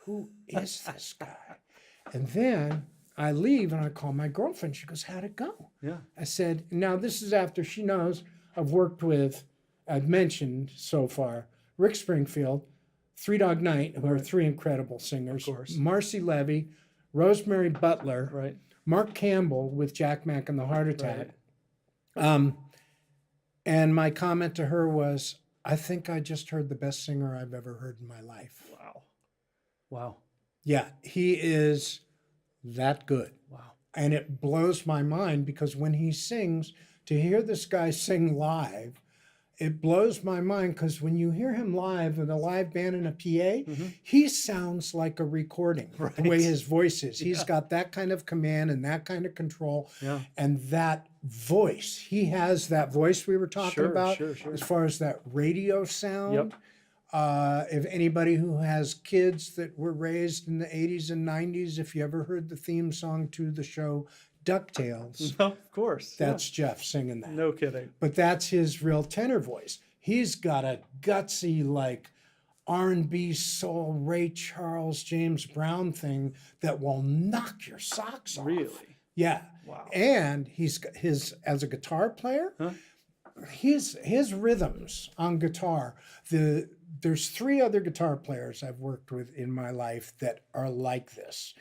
Speaker 2: who is this guy? And then I leave and I call my girlfriend. She goes, how'd it go?
Speaker 1: Yeah.
Speaker 2: I said, now this is after she knows I've mentioned so far, Rick Springfield, Three Dog Night, who are 3 incredible singers.
Speaker 1: Of course.
Speaker 2: Marcy Levy, Rosemary Butler,
Speaker 1: Right.
Speaker 2: Mark Campbell with Jack Mack and the Heart Attack. And my comment to her was, I think I just heard the best singer I've ever heard in my life.
Speaker 1: Wow. Wow.
Speaker 2: Yeah, he is that good.
Speaker 1: Wow.
Speaker 2: And it blows my mind because when he sings, to hear this guy sing live, it blows my mind because when you hear him live with a live band and a PA, he sounds like a recording, the way his voice is. He's got that kind of command and that kind of control.
Speaker 1: Yeah.
Speaker 2: And that voice, he has that voice we were talking about
Speaker 1: Sure.
Speaker 2: as far as that radio sound.
Speaker 1: Yep.
Speaker 2: If anybody who has kids that were raised in the 80s and 90s, if you ever heard the theme song to the show DuckTales,
Speaker 1: No, of course. Yeah.
Speaker 2: that's Jeff singing that.
Speaker 1: No kidding.
Speaker 2: But that's his real tenor voice. He's got a gutsy, like R&B soul, Ray Charles, James Brown thing that will knock your socks off.
Speaker 1: Really?
Speaker 2: Yeah.
Speaker 1: Wow.
Speaker 2: And he's got as a guitar player, his rhythms on guitar. There's 3 other guitar players I've worked with in my life that are like this,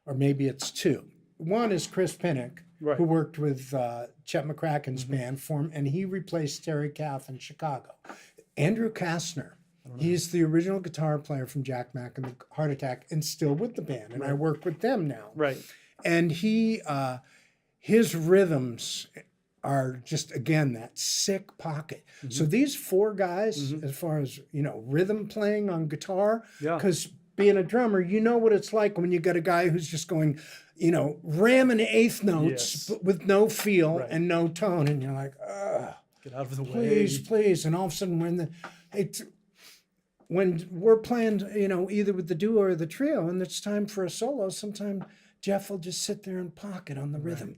Speaker 2: or maybe it's 2. One is Chris Pinnock,
Speaker 1: Right.
Speaker 2: who worked with Chet McCracken's band, and he replaced Terry Kath in Chicago. Andrew Kastner, he's the original guitar player from Jack Mack and the Heart Attack, and still with the band, and I work with them now.
Speaker 1: Right.
Speaker 2: And his rhythms are just, again, that sick pocket. So these 4 guys, as far as, rhythm playing on guitar,
Speaker 1: Yeah.
Speaker 2: because being a drummer, you know what it's like when you got a guy who's just going, ramming 1/8 notes but with no feel and no tone. And you're like,
Speaker 1: Get out of the way.
Speaker 2: please. And all of a sudden when we're playing, either with the duo or the trio, and it's time for a solo, sometimes Jeff will just sit there and pocket on the rhythm.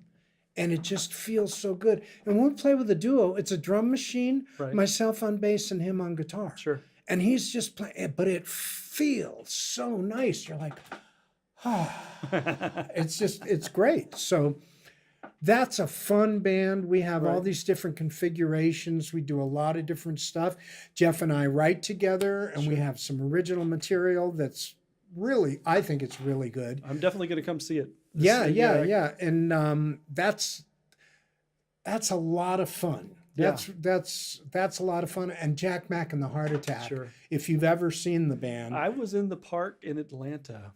Speaker 2: And it just feels so good. And when we play with a duo, it's a drum machine, myself on bass and him on guitar.
Speaker 1: Sure.
Speaker 2: And he's just playing, but it feels so nice. You're like, it's great. So that's a fun band. We have all these different configurations. We do a lot of different stuff. Jeff and I write together, and we have some original material that's really, I think it's really good.
Speaker 1: I'm definitely going to come see it.
Speaker 2: Yeah. And that's a lot of fun. That's a lot of fun. And Jack Mack and the Heart Attack.
Speaker 1: Sure.
Speaker 2: If you've ever seen the band.
Speaker 1: I was in the park in Atlanta.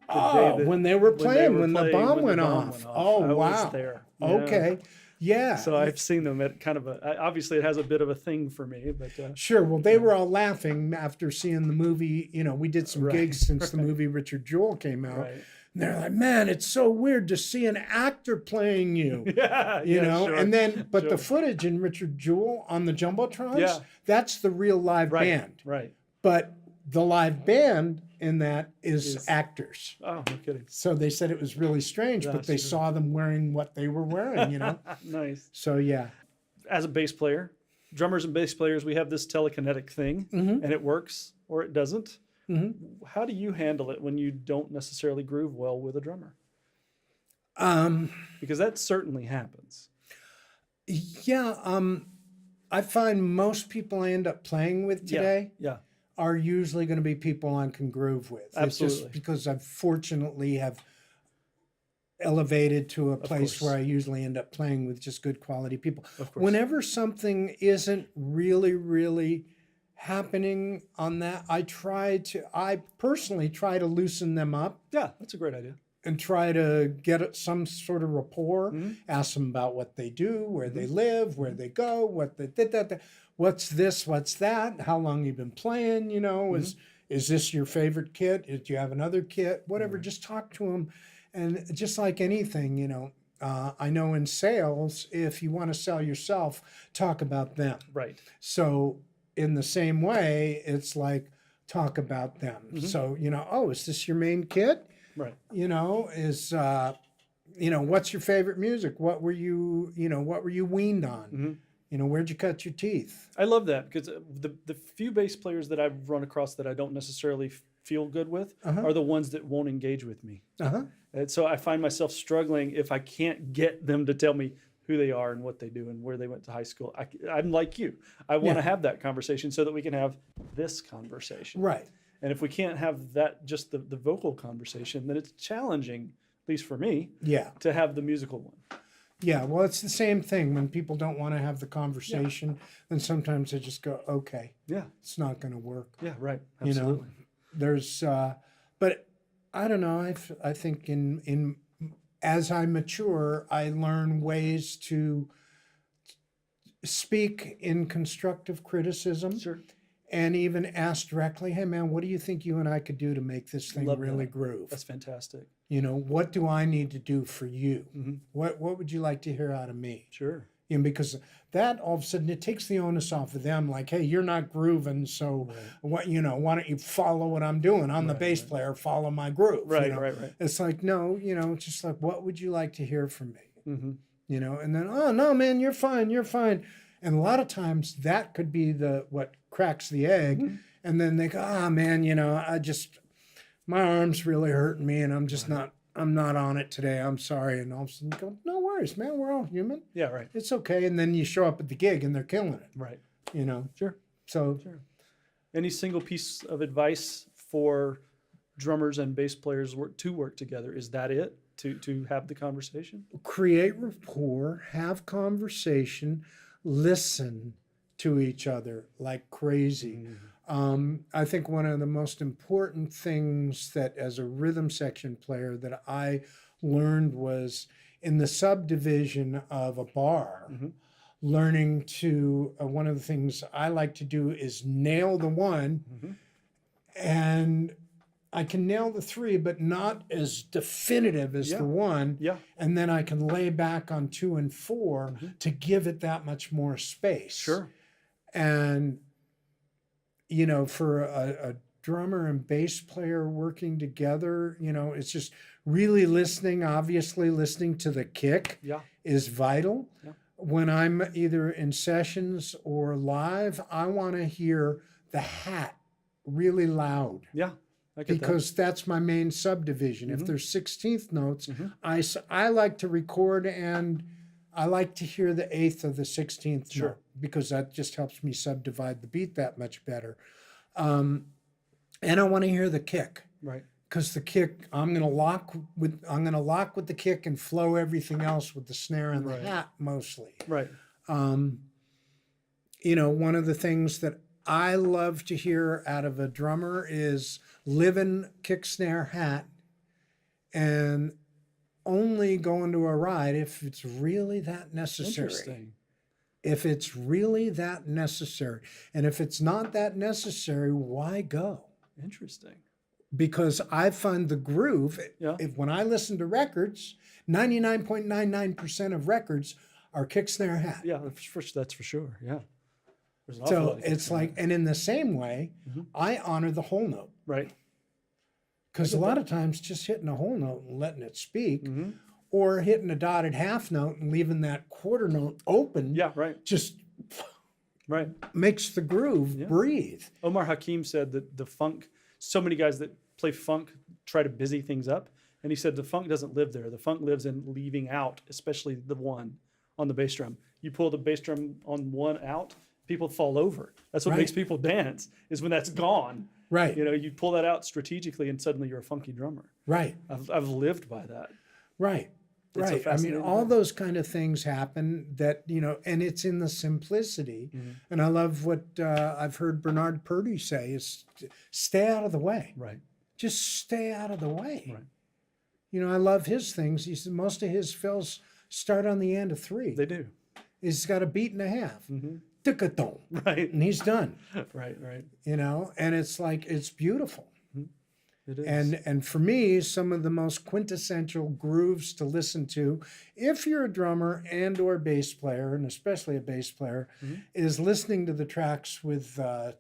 Speaker 2: When they were playing, when the bomb went off. Oh,
Speaker 1: I
Speaker 2: wow.
Speaker 1: was there.
Speaker 2: Okay. Yeah.
Speaker 1: So I've seen them at kind of obviously it has a bit of a thing for me, but
Speaker 2: Sure. Well, they were all laughing after seeing the movie. We did some gigs since the movie Richard Jewell came out.
Speaker 1: Right.
Speaker 2: And they're like, man, it's so weird to see an actor playing you.
Speaker 1: Sure.
Speaker 2: And then, but the footage in Richard Jewell on the Jumbotrons, that's the real live band.
Speaker 1: Right.
Speaker 2: But the live band in that is actors.
Speaker 1: Oh, no kidding.
Speaker 2: So they said it was really strange, but they saw them wearing what they were wearing,
Speaker 1: Nice.
Speaker 2: So, yeah.
Speaker 1: As a bass player, drummers and bass players, we have this telekinetic thing, and it works or it doesn't. How do you handle it when you don't necessarily groove well with a drummer? Because that certainly happens.
Speaker 2: Yeah. I find most people I end up playing with today
Speaker 1: Yeah.
Speaker 2: are usually going to be people I can groove with. It's
Speaker 1: Absolutely.
Speaker 2: just because I've fortunately have elevated to a place
Speaker 1: course.
Speaker 2: where I usually end up playing with just good quality people.
Speaker 1: Of course.
Speaker 2: Whenever something isn't really happening on that, I personally try to loosen them up
Speaker 1: Yeah, that's a great idea.
Speaker 2: and try to get some sort of rapport, ask them about what they do, where they live, where they go, what they did, what's this, what's that, how long you've been playing, you know, is this your favorite kit? Do you have another kit? Whatever, just talk to them. And just like anything, you know, I know in sales, if you want to sell yourself, talk about them.
Speaker 1: Right.
Speaker 2: So in the same way, it's like talk about them. So, you know, oh, is this your main kit?
Speaker 1: Right.
Speaker 2: You know, you know, what's your favorite music? What were you weaned on? You know, where'd you cut your teeth?
Speaker 1: I love that because the few bass players that I've run across that I don't necessarily feel good with are the ones that won't engage with me. And so I find myself struggling if I can't get them to tell me who they are and what they do and where they went to high school. I'm like you. I want to have that conversation so that we can have this conversation.
Speaker 2: Right.
Speaker 1: And if we can't have that, just the vocal conversation, then it's challenging, at least for me,
Speaker 2: Yeah.
Speaker 1: to have the musical one.
Speaker 2: Yeah. Well, it's the same thing. When people don't want to have the conversation, then sometimes they just go, okay,
Speaker 1: Yeah.
Speaker 2: it's not going to work.
Speaker 1: Yeah. Right.
Speaker 2: You know,
Speaker 1: Absolutely.
Speaker 2: there's, but I don't know. I think as I mature, I learn ways to speak in constructive criticism.
Speaker 1: Sure.
Speaker 2: And even ask directly, hey man, what do you think you and I could do to make this thing
Speaker 1: Love
Speaker 2: really
Speaker 1: that.
Speaker 2: groove?
Speaker 1: That's fantastic.
Speaker 2: You know, what do I need to do for you? What would you like to hear out of me?
Speaker 1: Sure.
Speaker 2: You know, because that all of a sudden it takes the onus off of them. Like, hey, you're not grooving, so what? You know, why don't you follow what I'm doing? I'm the bass player. Follow my groove.
Speaker 1: Right.
Speaker 2: You know?
Speaker 1: Right.
Speaker 2: It's like, no, you know, it's just like, what would you like to hear from me? You know, and then, oh no, man, you're fine. You're fine. And a lot of times that could be what cracks the egg. And then they go, man, you know, my arm's really hurting me and I'm just I'm not on it today. I'm sorry. And all of a sudden you go, no worries, man. We're all human.
Speaker 1: Yeah. Right.
Speaker 2: It's okay. And then you show up at the gig and they're killing it,
Speaker 1: Right.
Speaker 2: you know?
Speaker 1: Sure.
Speaker 2: So
Speaker 1: Sure. Any single piece of advice for drummers and bass players to work together? Is that it? To have the conversation?
Speaker 2: create rapport, have conversation, listen to each other like crazy. I think one of the most important things that as a rhythm section player that I learned was in the subdivision of a bar, learning to, one of the things I like to do is nail the one, and I can nail the three, but not as definitive as the one.
Speaker 1: Yeah.
Speaker 2: And then I can lay back on 2 and 4 to give it that much more space.
Speaker 1: Sure.
Speaker 2: And, you know, for a drummer and bass player working together, you know, it's just really listening. Obviously, listening to the kick
Speaker 1: Yeah.
Speaker 2: is vital.
Speaker 1: Yeah.
Speaker 2: When I'm either in sessions or live, I want to hear the hat really loud.
Speaker 1: Yeah. I get
Speaker 2: Because that's my main subdivision. If there's 16th notes, I like to record and I like to hear the 8th or the 16th note because that just helps me subdivide the beat that much better. And I want to hear the kick.
Speaker 1: Right.
Speaker 2: Because the kick, I'm gonna lock with the kick and flow everything else with the snare and the hat mostly.
Speaker 1: Right.
Speaker 2: You know, one of the things that I love to hear out of a drummer is living kick snare hat and only go into a ride if it's really that necessary.
Speaker 1: Interesting.
Speaker 2: If it's really that necessary. And if it's not that necessary, why go?
Speaker 1: Interesting.
Speaker 2: Because I find the groove,
Speaker 1: Yeah.
Speaker 2: when I listen to records, 99.99% of records are kick snare hat.
Speaker 1: Yeah, that's for sure. Yeah. There's an awful
Speaker 2: So
Speaker 1: lot of
Speaker 2: it's
Speaker 1: kick
Speaker 2: like, and in the same way, I honor the whole note.
Speaker 1: Right.
Speaker 2: Because a lot of times just hitting a whole note and letting it speak, or hitting a dotted half note and leaving that quarter note open,
Speaker 1: Yeah. Right.
Speaker 2: just
Speaker 1: Right.
Speaker 2: makes the groove breathe.
Speaker 1: Omar Hakim said that the funk, so many guys that play funk try to busy things up. And he said the funk doesn't live there. The funk lives in leaving out, especially the one on the bass drum. you pull the bass drum on one out, people fall over. That's what
Speaker 2: Right.
Speaker 1: makes people dance, is when that's gone.
Speaker 2: Right.
Speaker 1: You know, you pull that out strategically and suddenly you're a funky drummer.
Speaker 2: Right.
Speaker 1: I've lived by that.
Speaker 2: Right.
Speaker 1: It's a
Speaker 2: Right. I mean,
Speaker 1: fascinating
Speaker 2: all
Speaker 1: thing.
Speaker 2: those kind of things happen that, you know, and it's in the simplicity.
Speaker 1: Mm-hmm.
Speaker 2: And I love what I've heard Bernard Purdie say is stay out of the way.
Speaker 1: Right.
Speaker 2: Just stay out of the way.
Speaker 1: Right.
Speaker 2: You know, I love his things. He said most of his fills start on the end of 3.
Speaker 1: They do.
Speaker 2: He's got a beat and a half. Ticka-dong.
Speaker 1: Right.
Speaker 2: And he's done.
Speaker 1: Right. Right.
Speaker 2: You know, and it's like, it's beautiful.
Speaker 1: It is.
Speaker 2: And for me, some of the most quintessential grooves to listen to, if you're a drummer and or bass player, and especially a bass player, is listening to the tracks with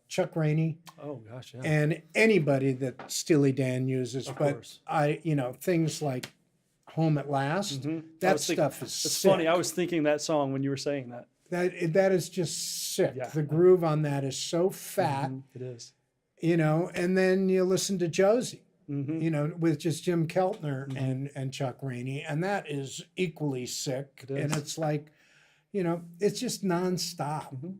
Speaker 2: Chuck Rainey
Speaker 1: oh gosh, yeah.
Speaker 2: and anybody that Steely Dan uses.
Speaker 1: Of
Speaker 2: But
Speaker 1: course.
Speaker 2: things like Home at Last,
Speaker 1: I
Speaker 2: that
Speaker 1: was thinking-
Speaker 2: stuff is
Speaker 1: It's
Speaker 2: sick.
Speaker 1: funny. I was thinking that song when you were saying that.
Speaker 2: That is just sick.
Speaker 1: Yeah.
Speaker 2: The groove on that is so fat.
Speaker 1: It is.
Speaker 2: You know, and then you listen to Josie,
Speaker 1: Mm-hmm.
Speaker 2: you know, with just Jim Keltner and Chuck Rainey, and that is equally sick.
Speaker 1: It is.
Speaker 2: And it's like, you know, it's just nonstop.
Speaker 1: Mm-hmm.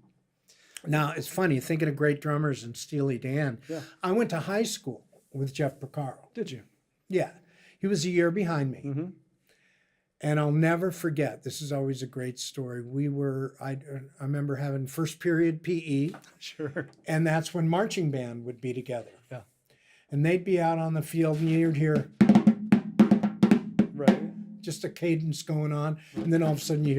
Speaker 2: Now, it's funny, thinking of great drummers and Steely Dan.
Speaker 1: Yeah.
Speaker 2: I went to high school with Jeff Porcaro.
Speaker 1: Did you?
Speaker 2: Yeah. He was a year behind me.
Speaker 1: Mm-hmm.
Speaker 2: And I'll never forget, this is always a great story. I remember having first period PE,
Speaker 1: Sure.
Speaker 2: and that's when marching band would be together.
Speaker 1: Yeah.
Speaker 2: And they'd be out on the field, and you'd hear
Speaker 1: Right.
Speaker 2: just a cadence going on, and then all of a sudden you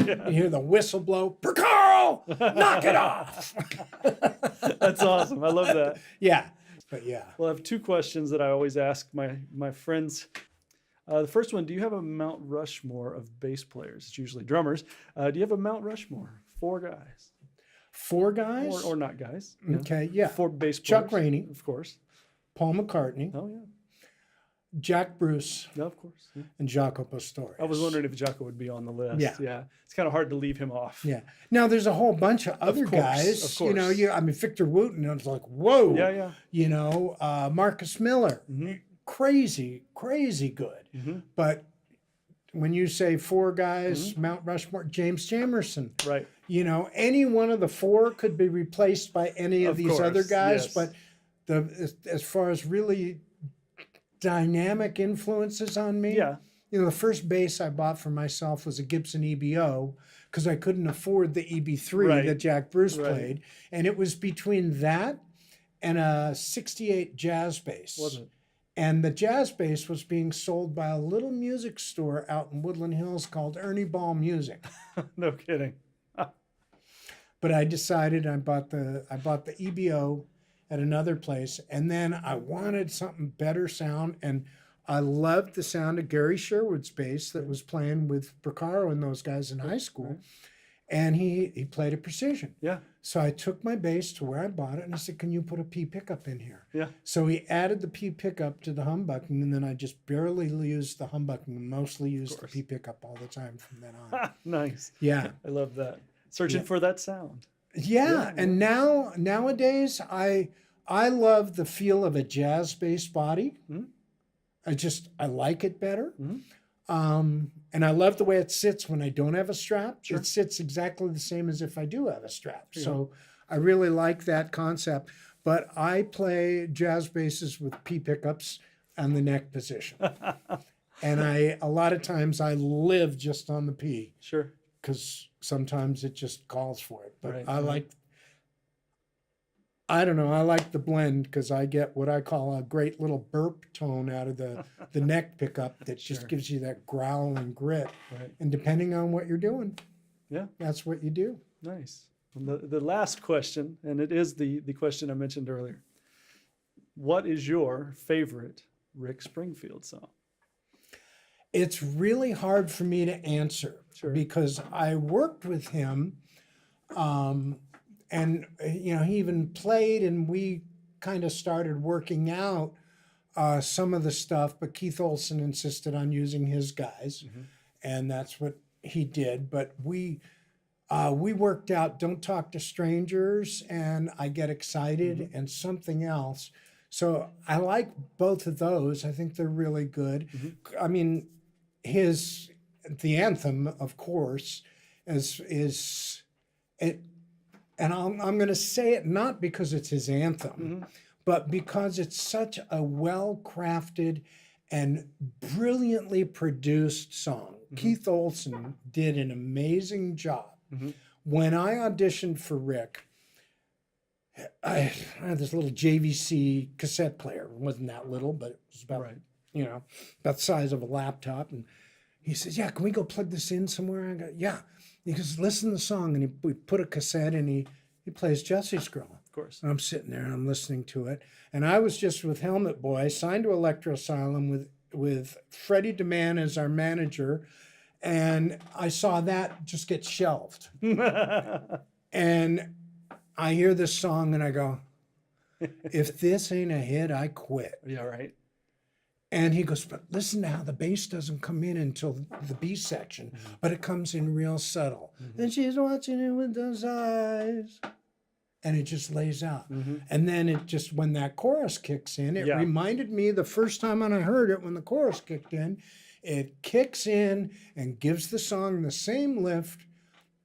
Speaker 1: Yeah.
Speaker 2: hear the whistle blow. Porcaro, knock it off!
Speaker 1: That's awesome. I love that.
Speaker 2: Yeah, but yeah.
Speaker 1: Well, I have 2 questions that I always ask my friends. The first one: do you have a Mount Rushmore of bass players? It's usually drummers. Do you have a Mount Rushmore? 4 guys,
Speaker 2: 4 guys.
Speaker 1: or not guys? You know,
Speaker 2: Okay, yeah.
Speaker 1: 4 bass players.
Speaker 2: Chuck Rainey,
Speaker 1: of course.
Speaker 2: Paul McCartney,
Speaker 1: Oh yeah.
Speaker 2: Jack Bruce,
Speaker 1: No, of course. Yeah.
Speaker 2: and Jaco Pastorius.
Speaker 1: I was wondering if Jocko would be on the list.
Speaker 2: Yeah.
Speaker 1: It's kind of hard to leave him off.
Speaker 2: Yeah. Now there's a whole bunch of other
Speaker 1: course,
Speaker 2: guys.
Speaker 1: of
Speaker 2: You know,
Speaker 1: course.
Speaker 2: Victor Wooten. I was like, whoa.
Speaker 1: Yeah, yeah.
Speaker 2: You know, Marcus Miller, crazy good.
Speaker 1: Mm-hmm.
Speaker 2: But when you say 4 guys, Mount Rushmore, James Jamerson.
Speaker 1: Right.
Speaker 2: You know, any one of the 4 could be replaced by any of these other
Speaker 1: course,
Speaker 2: guys.
Speaker 1: yes.
Speaker 2: But as far as really dynamic influences on me,
Speaker 1: Yeah.
Speaker 2: you know, the first bass I bought for myself was a Gibson EBO because I couldn't afford the EB3
Speaker 1: Right.
Speaker 2: that Jack Bruce
Speaker 1: Right.
Speaker 2: played. And it was between that and a 68 jazz bass.
Speaker 1: Was it?
Speaker 2: And the jazz bass was being sold by a little music store out in Woodland Hills called Ernie Ball Music.
Speaker 1: No kidding.
Speaker 2: But I decided I bought the EBO at another place, and then I wanted something better sound, and I loved the sound of Gary Sherwood's bass that was playing with Porcaro and those guys in high school, and he played a precision.
Speaker 1: Yeah.
Speaker 2: So I took my bass to where I bought it, and I said, "Can you put a P pickup in here?"
Speaker 1: Yeah.
Speaker 2: So he added the P pickup to the humbucking, and then I just barely used the humbucking, and mostly used the P pickup all the time from then on.
Speaker 1: Nice.
Speaker 2: Yeah.
Speaker 1: I love that. Searching for that sound.
Speaker 2: Yeah, and nowadays I love the feel of a jazz bass body. I like it better. And I love the way it sits when I don't have a strap.
Speaker 1: Sure.
Speaker 2: It sits exactly the same as if I do have a strap. So I really like that concept. But I play jazz basses with P pickups on the neck position. And a lot of times I live just on the P
Speaker 1: Sure.
Speaker 2: because sometimes it just calls for it. But
Speaker 1: Right,
Speaker 2: I
Speaker 1: right.
Speaker 2: like the blend because I get what I call a great little burp tone out of the neck pickup that just
Speaker 1: Sure.
Speaker 2: gives you that growl and grit.
Speaker 1: Right.
Speaker 2: And depending on what you're doing,
Speaker 1: Yeah.
Speaker 2: that's what you do.
Speaker 1: Nice. And the last question, and it is the question I mentioned earlier. What is your favorite Rick Springfield song?
Speaker 2: It's really hard for me to answer
Speaker 1: Sure.
Speaker 2: because I worked with him, and you know he even played, and we kind of started working out some of the stuff. But Keith Olsen insisted on using his guys, and that's what he did. But we worked out "Don't Talk to Strangers" and "I Get Excited" and something else. So I like both of those. I think they're really good. I mean, his the anthem, of course, is it, and I'm going to say it not because it's his anthem, but because it's such a well-crafted and brilliantly produced song. Keith Olsen did an amazing job. When I auditioned for Rick, I had this little JVC cassette player. It wasn't that little, but it was about, about the size of a laptop. And he says, yeah, can we go plug this in somewhere? I go, yeah. He goes, listen to the song. And we put a cassette and he plays Jesse's Girl.
Speaker 1: Of course.
Speaker 2: And I'm sitting there and I'm listening to it. And I was just with Helmet Boy, signed to Electro Asylum with Freddie DeMann as our manager. And I saw that just get shelved. And I hear this song and I go, if this ain't a hit, I quit.
Speaker 1: Yeah, right.
Speaker 2: And he goes, but listen to how the bass doesn't come in until the B section, but it comes in real subtle. And she's watching it with those eyes. And it just lays out. And then it just, when that chorus kicks in, it reminded me the first time when I heard it, when the chorus kicked in, it kicks in and gives the song the same lift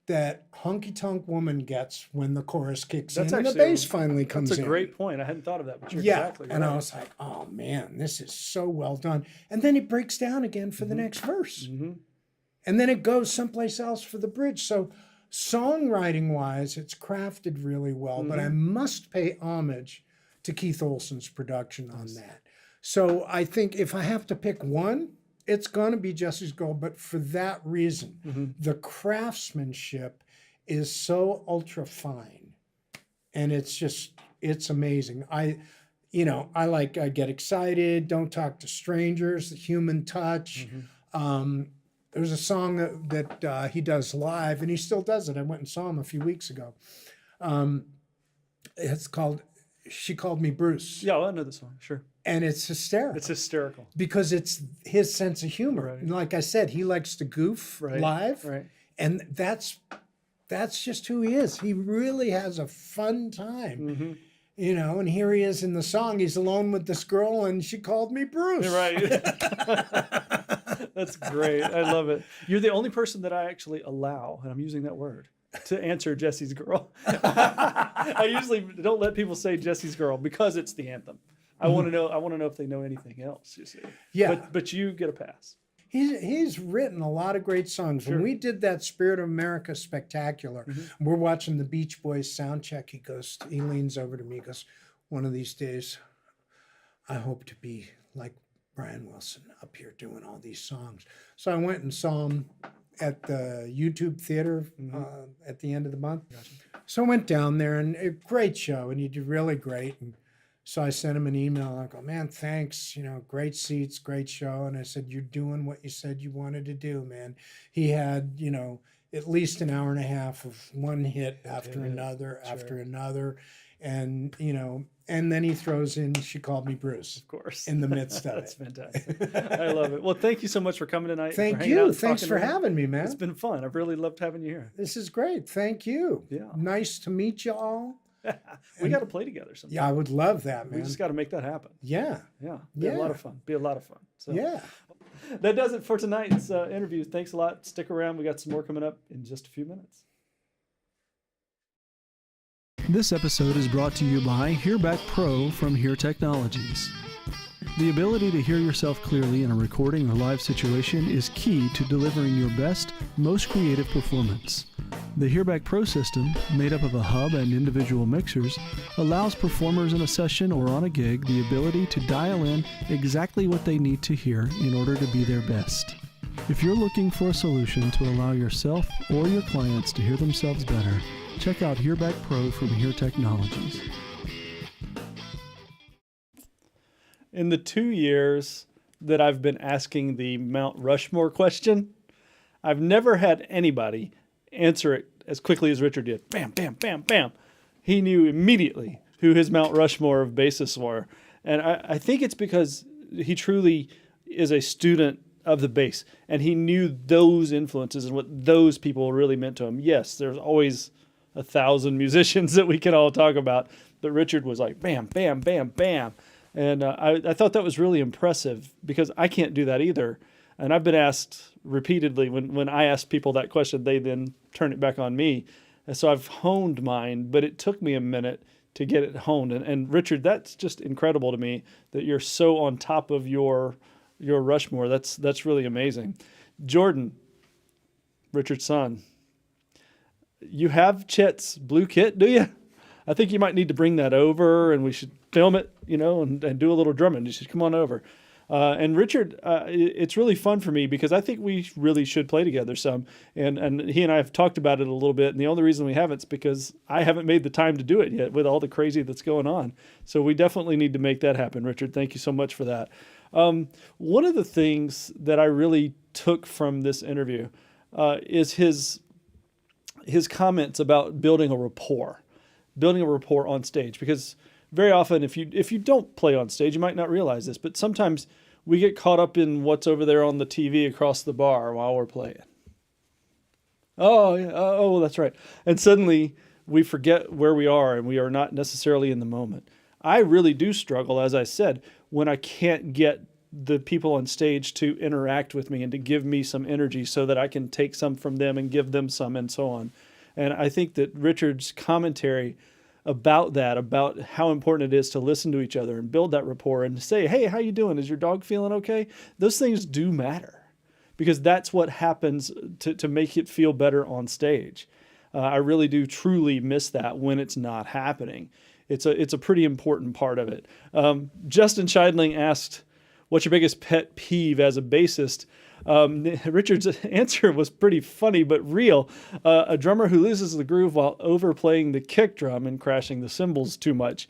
Speaker 2: that Honky Tonk Woman gets when the chorus kicks in and the bass finally comes in.
Speaker 1: That's a great point. I hadn't thought of that, but you're exactly right.
Speaker 2: And I was like, oh man, this is so well done. And then it breaks down again for the next verse. And then it goes someplace else for the bridge. So songwriting wise, it's crafted really well, but I must pay homage to Keith Olsen's production on that. So I think if I have to pick one, it's going to be Jesse's Girl, but for that reason, the craftsmanship is so ultra fine, and it's amazing. I get excited. Don't talk to strangers. The human touch. There's a song that he does live, and he still does it. I went and saw him a few weeks ago. It's called "She Called Me Bruce."
Speaker 1: Yeah, well, I know the song. Sure.
Speaker 2: And it's hysterical.
Speaker 1: It's hysterical.
Speaker 2: Because it's his sense of humor.
Speaker 1: Right.
Speaker 2: And like I said, he likes to goof live.
Speaker 1: Right.
Speaker 2: And that's just who he is. He really has a fun time. And here he is in the song. He's alone with this girl, and she called me Bruce.
Speaker 1: Right. That's great. I love it. You're the only person that I actually allow, and I'm using that word, to answer Jesse's Girl. I usually don't let people say Jesse's Girl because it's the anthem. I want to know. I want to know if they know anything else. You see.
Speaker 2: Yeah.
Speaker 1: But you get a pass.
Speaker 2: He's written a lot of great songs. When we did that Spirit of America Spectacular, we're watching the Beach Boys sound check. He leans over to me, he goes, one of these days, I hope to be like Brian Wilson up here doing all these songs. So I went and saw him at the YouTube Theater at the end of the month. Gotcha. So I went down there, and a great show, and he did really great. And so I sent him an email. I go, man, thanks. Great seats, great show. And I said, you're doing what you said you wanted to do, man. He had, at least an hour and a half of one hit after another, after another. And, and then he throws in She Called Me Bruce.
Speaker 1: Of course.
Speaker 2: In the midst of
Speaker 1: That's
Speaker 2: it.
Speaker 1: fantastic. I love it. Well, thank you so much for coming tonight.
Speaker 2: Thank you. Thanks for having me, man.
Speaker 1: It's been fun. I've really loved having you here.
Speaker 2: This is great. Thank you.
Speaker 1: Yeah.
Speaker 2: Nice to meet you all.
Speaker 1: We got to play together sometime.
Speaker 2: Yeah, I would love that, man.
Speaker 1: We just got to make that happen.
Speaker 2: Yeah.
Speaker 1: Yeah. Be a lot of fun. So
Speaker 2: yeah.
Speaker 1: That does it for tonight's interview. Thanks a lot. Stick around. We got some more coming up in just a few minutes.
Speaker 3: This episode is brought to you by Hearback Pro from Hear Technologies. The ability to hear yourself clearly in a recording or live situation is key to delivering your best, most creative performance. The Hearback Pro system, made up of a hub and individual mixers, allows performers in a session or on a gig the ability to dial in exactly what they need to hear in order to be their best. If you're looking for a solution to allow yourself or your clients to hear themselves better, check out Hearback Pro from Hear Technologies.
Speaker 1: In the 2 years that I've been asking the Mount Rushmore question, I've never had anybody answer it as quickly as Richard did. Bam, bam, bam, bam. He knew immediately who his Mount Rushmore of bassists were. And I think it's because he truly is a student of the bass, and he knew those influences and what those people really meant to him. Yes, there's always 1,000 musicians that we can all talk about, but Richard was like, bam, bam, bam, bam. And I thought that was really impressive because I can't do that either. And I've been asked repeatedly. When I ask people that question, they then turn it back on me. And so I've honed mine, but it took me a minute to get it honed. And Richard, that's just incredible to me that you're so on top of your Rushmore. That's really amazing. Jordan, Richard's son, you have Chet's blue kit, do you? I think you might need to bring that over, and we should film it, and do a little drumming. You should come on over. And Richard, it's really fun for me because I think we really should play together some. And he and I have talked about it a little bit. And the only reason we haven't is because I haven't made the time to do it yet with all the crazy that's going on. So we definitely need to make that happen, Richard. Thank you so much for that. One of the things that I really took from this interview is his comments about building a rapport on stage. Because very often, if you don't play on stage, you might not realize this, but sometimes we get caught up in what's over there on the TV across the bar while we're playing. Oh, yeah, oh, that's right. And suddenly we forget where we are and we are not necessarily in the moment. I really do struggle, as I said, when I can't get the people on stage to interact with me and to give me some energy so that I can take some from them and give them some and so on. And I think that Richard's commentary about how important it is to listen to each other and build that rapport and say, hey, how you doing? Is your dog feeling okay? Those things do matter because that's what happens to make it feel better on stage. I really do truly miss that when it's not happening. It's a pretty important part of it. Justin Scheidling asked, what's your biggest pet peeve as a bassist? Richard's answer was pretty funny but real. A drummer who loses the groove while overplaying the kick drum and crashing the cymbals too much.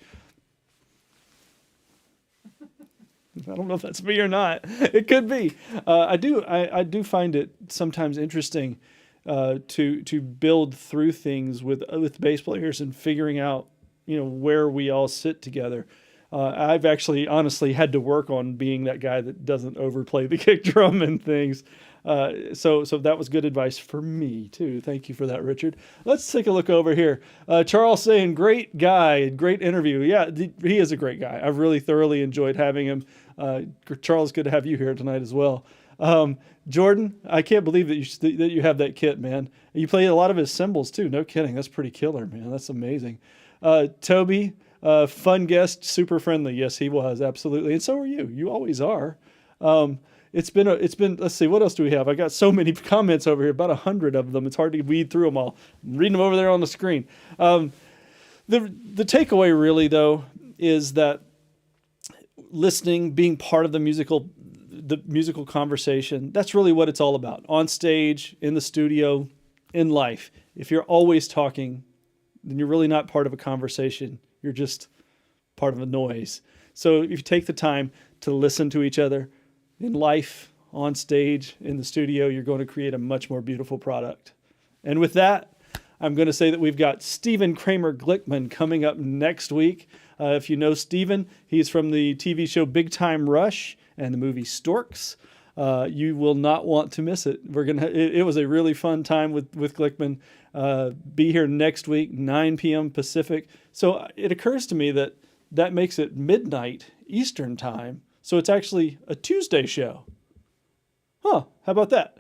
Speaker 1: I don't know if that's me or not. It could be. I do find it sometimes interesting to build through things with bass players and figuring out where we all sit together. I've actually honestly had to work on being that guy that doesn't overplay the kick drum and things. So that was good advice for me too. Thank you for that, Richard. Let's take a look over here. Charles saying, great guy, great interview. Yeah, he is a great guy. I've really thoroughly enjoyed having him. Charles, good to have you here tonight as well. Jordan, I can't believe that you have that kit, man. You play a lot of his cymbals too. No kidding. That's pretty killer, man. That's amazing. Toby, fun guest, super friendly. Yes, he was, absolutely. And so are you. You always are. It's been, let's see, what else do we have? I got so many comments over here, about 100 of them. It's hard to weed through them all. I'm reading them over there on the screen. The takeaway really, though, is that listening, being part of the musical conversation, that's really what it's all about. On stage, in the studio, in life. If you're always talking, then you're really not part of a conversation. You're just part of a noise. So if you take the time to listen to each other in life, on stage, in the studio, you're going to create a much more beautiful product. And with that, I'm going to say that we've got Stephen Kramer Glickman coming up next week. If you know Stephen, he's from the TV show Big Time Rush and the movie Storks. You will not want to miss it. It was a really fun time with Glickman. Be here next week, 9 p.m. Pacific. So it occurs to me that makes it midnight Eastern time. So it's actually a Tuesday show. Huh, how about that?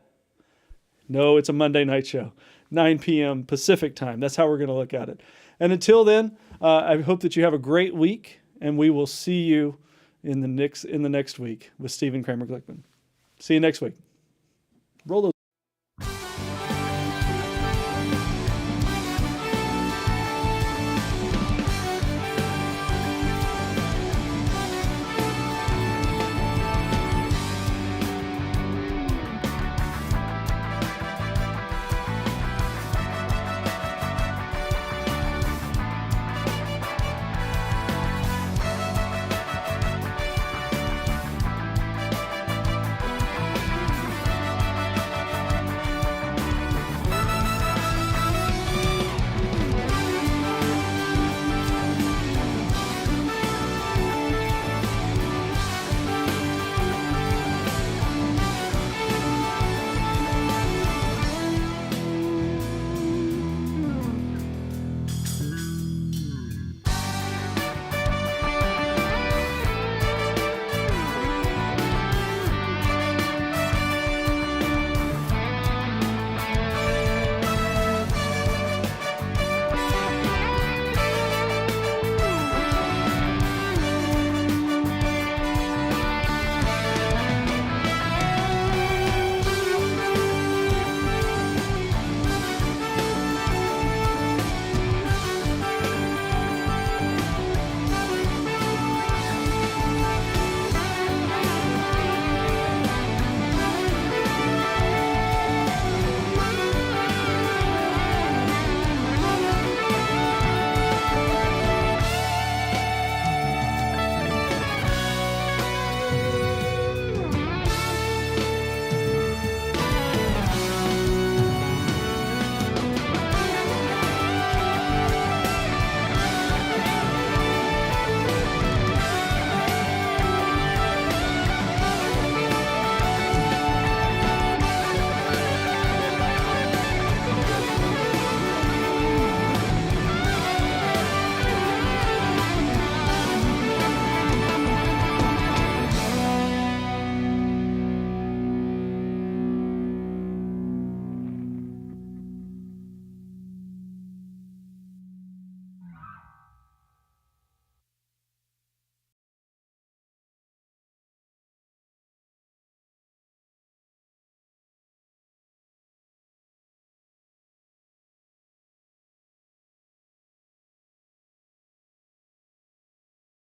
Speaker 1: No, it's a Monday night show, 9 p.m. Pacific time. That's how we're going to look at it. And until then, I hope that you have a great week, and we will see you in the next week with Stephen Kramer Glickman. See you next week. Roll those.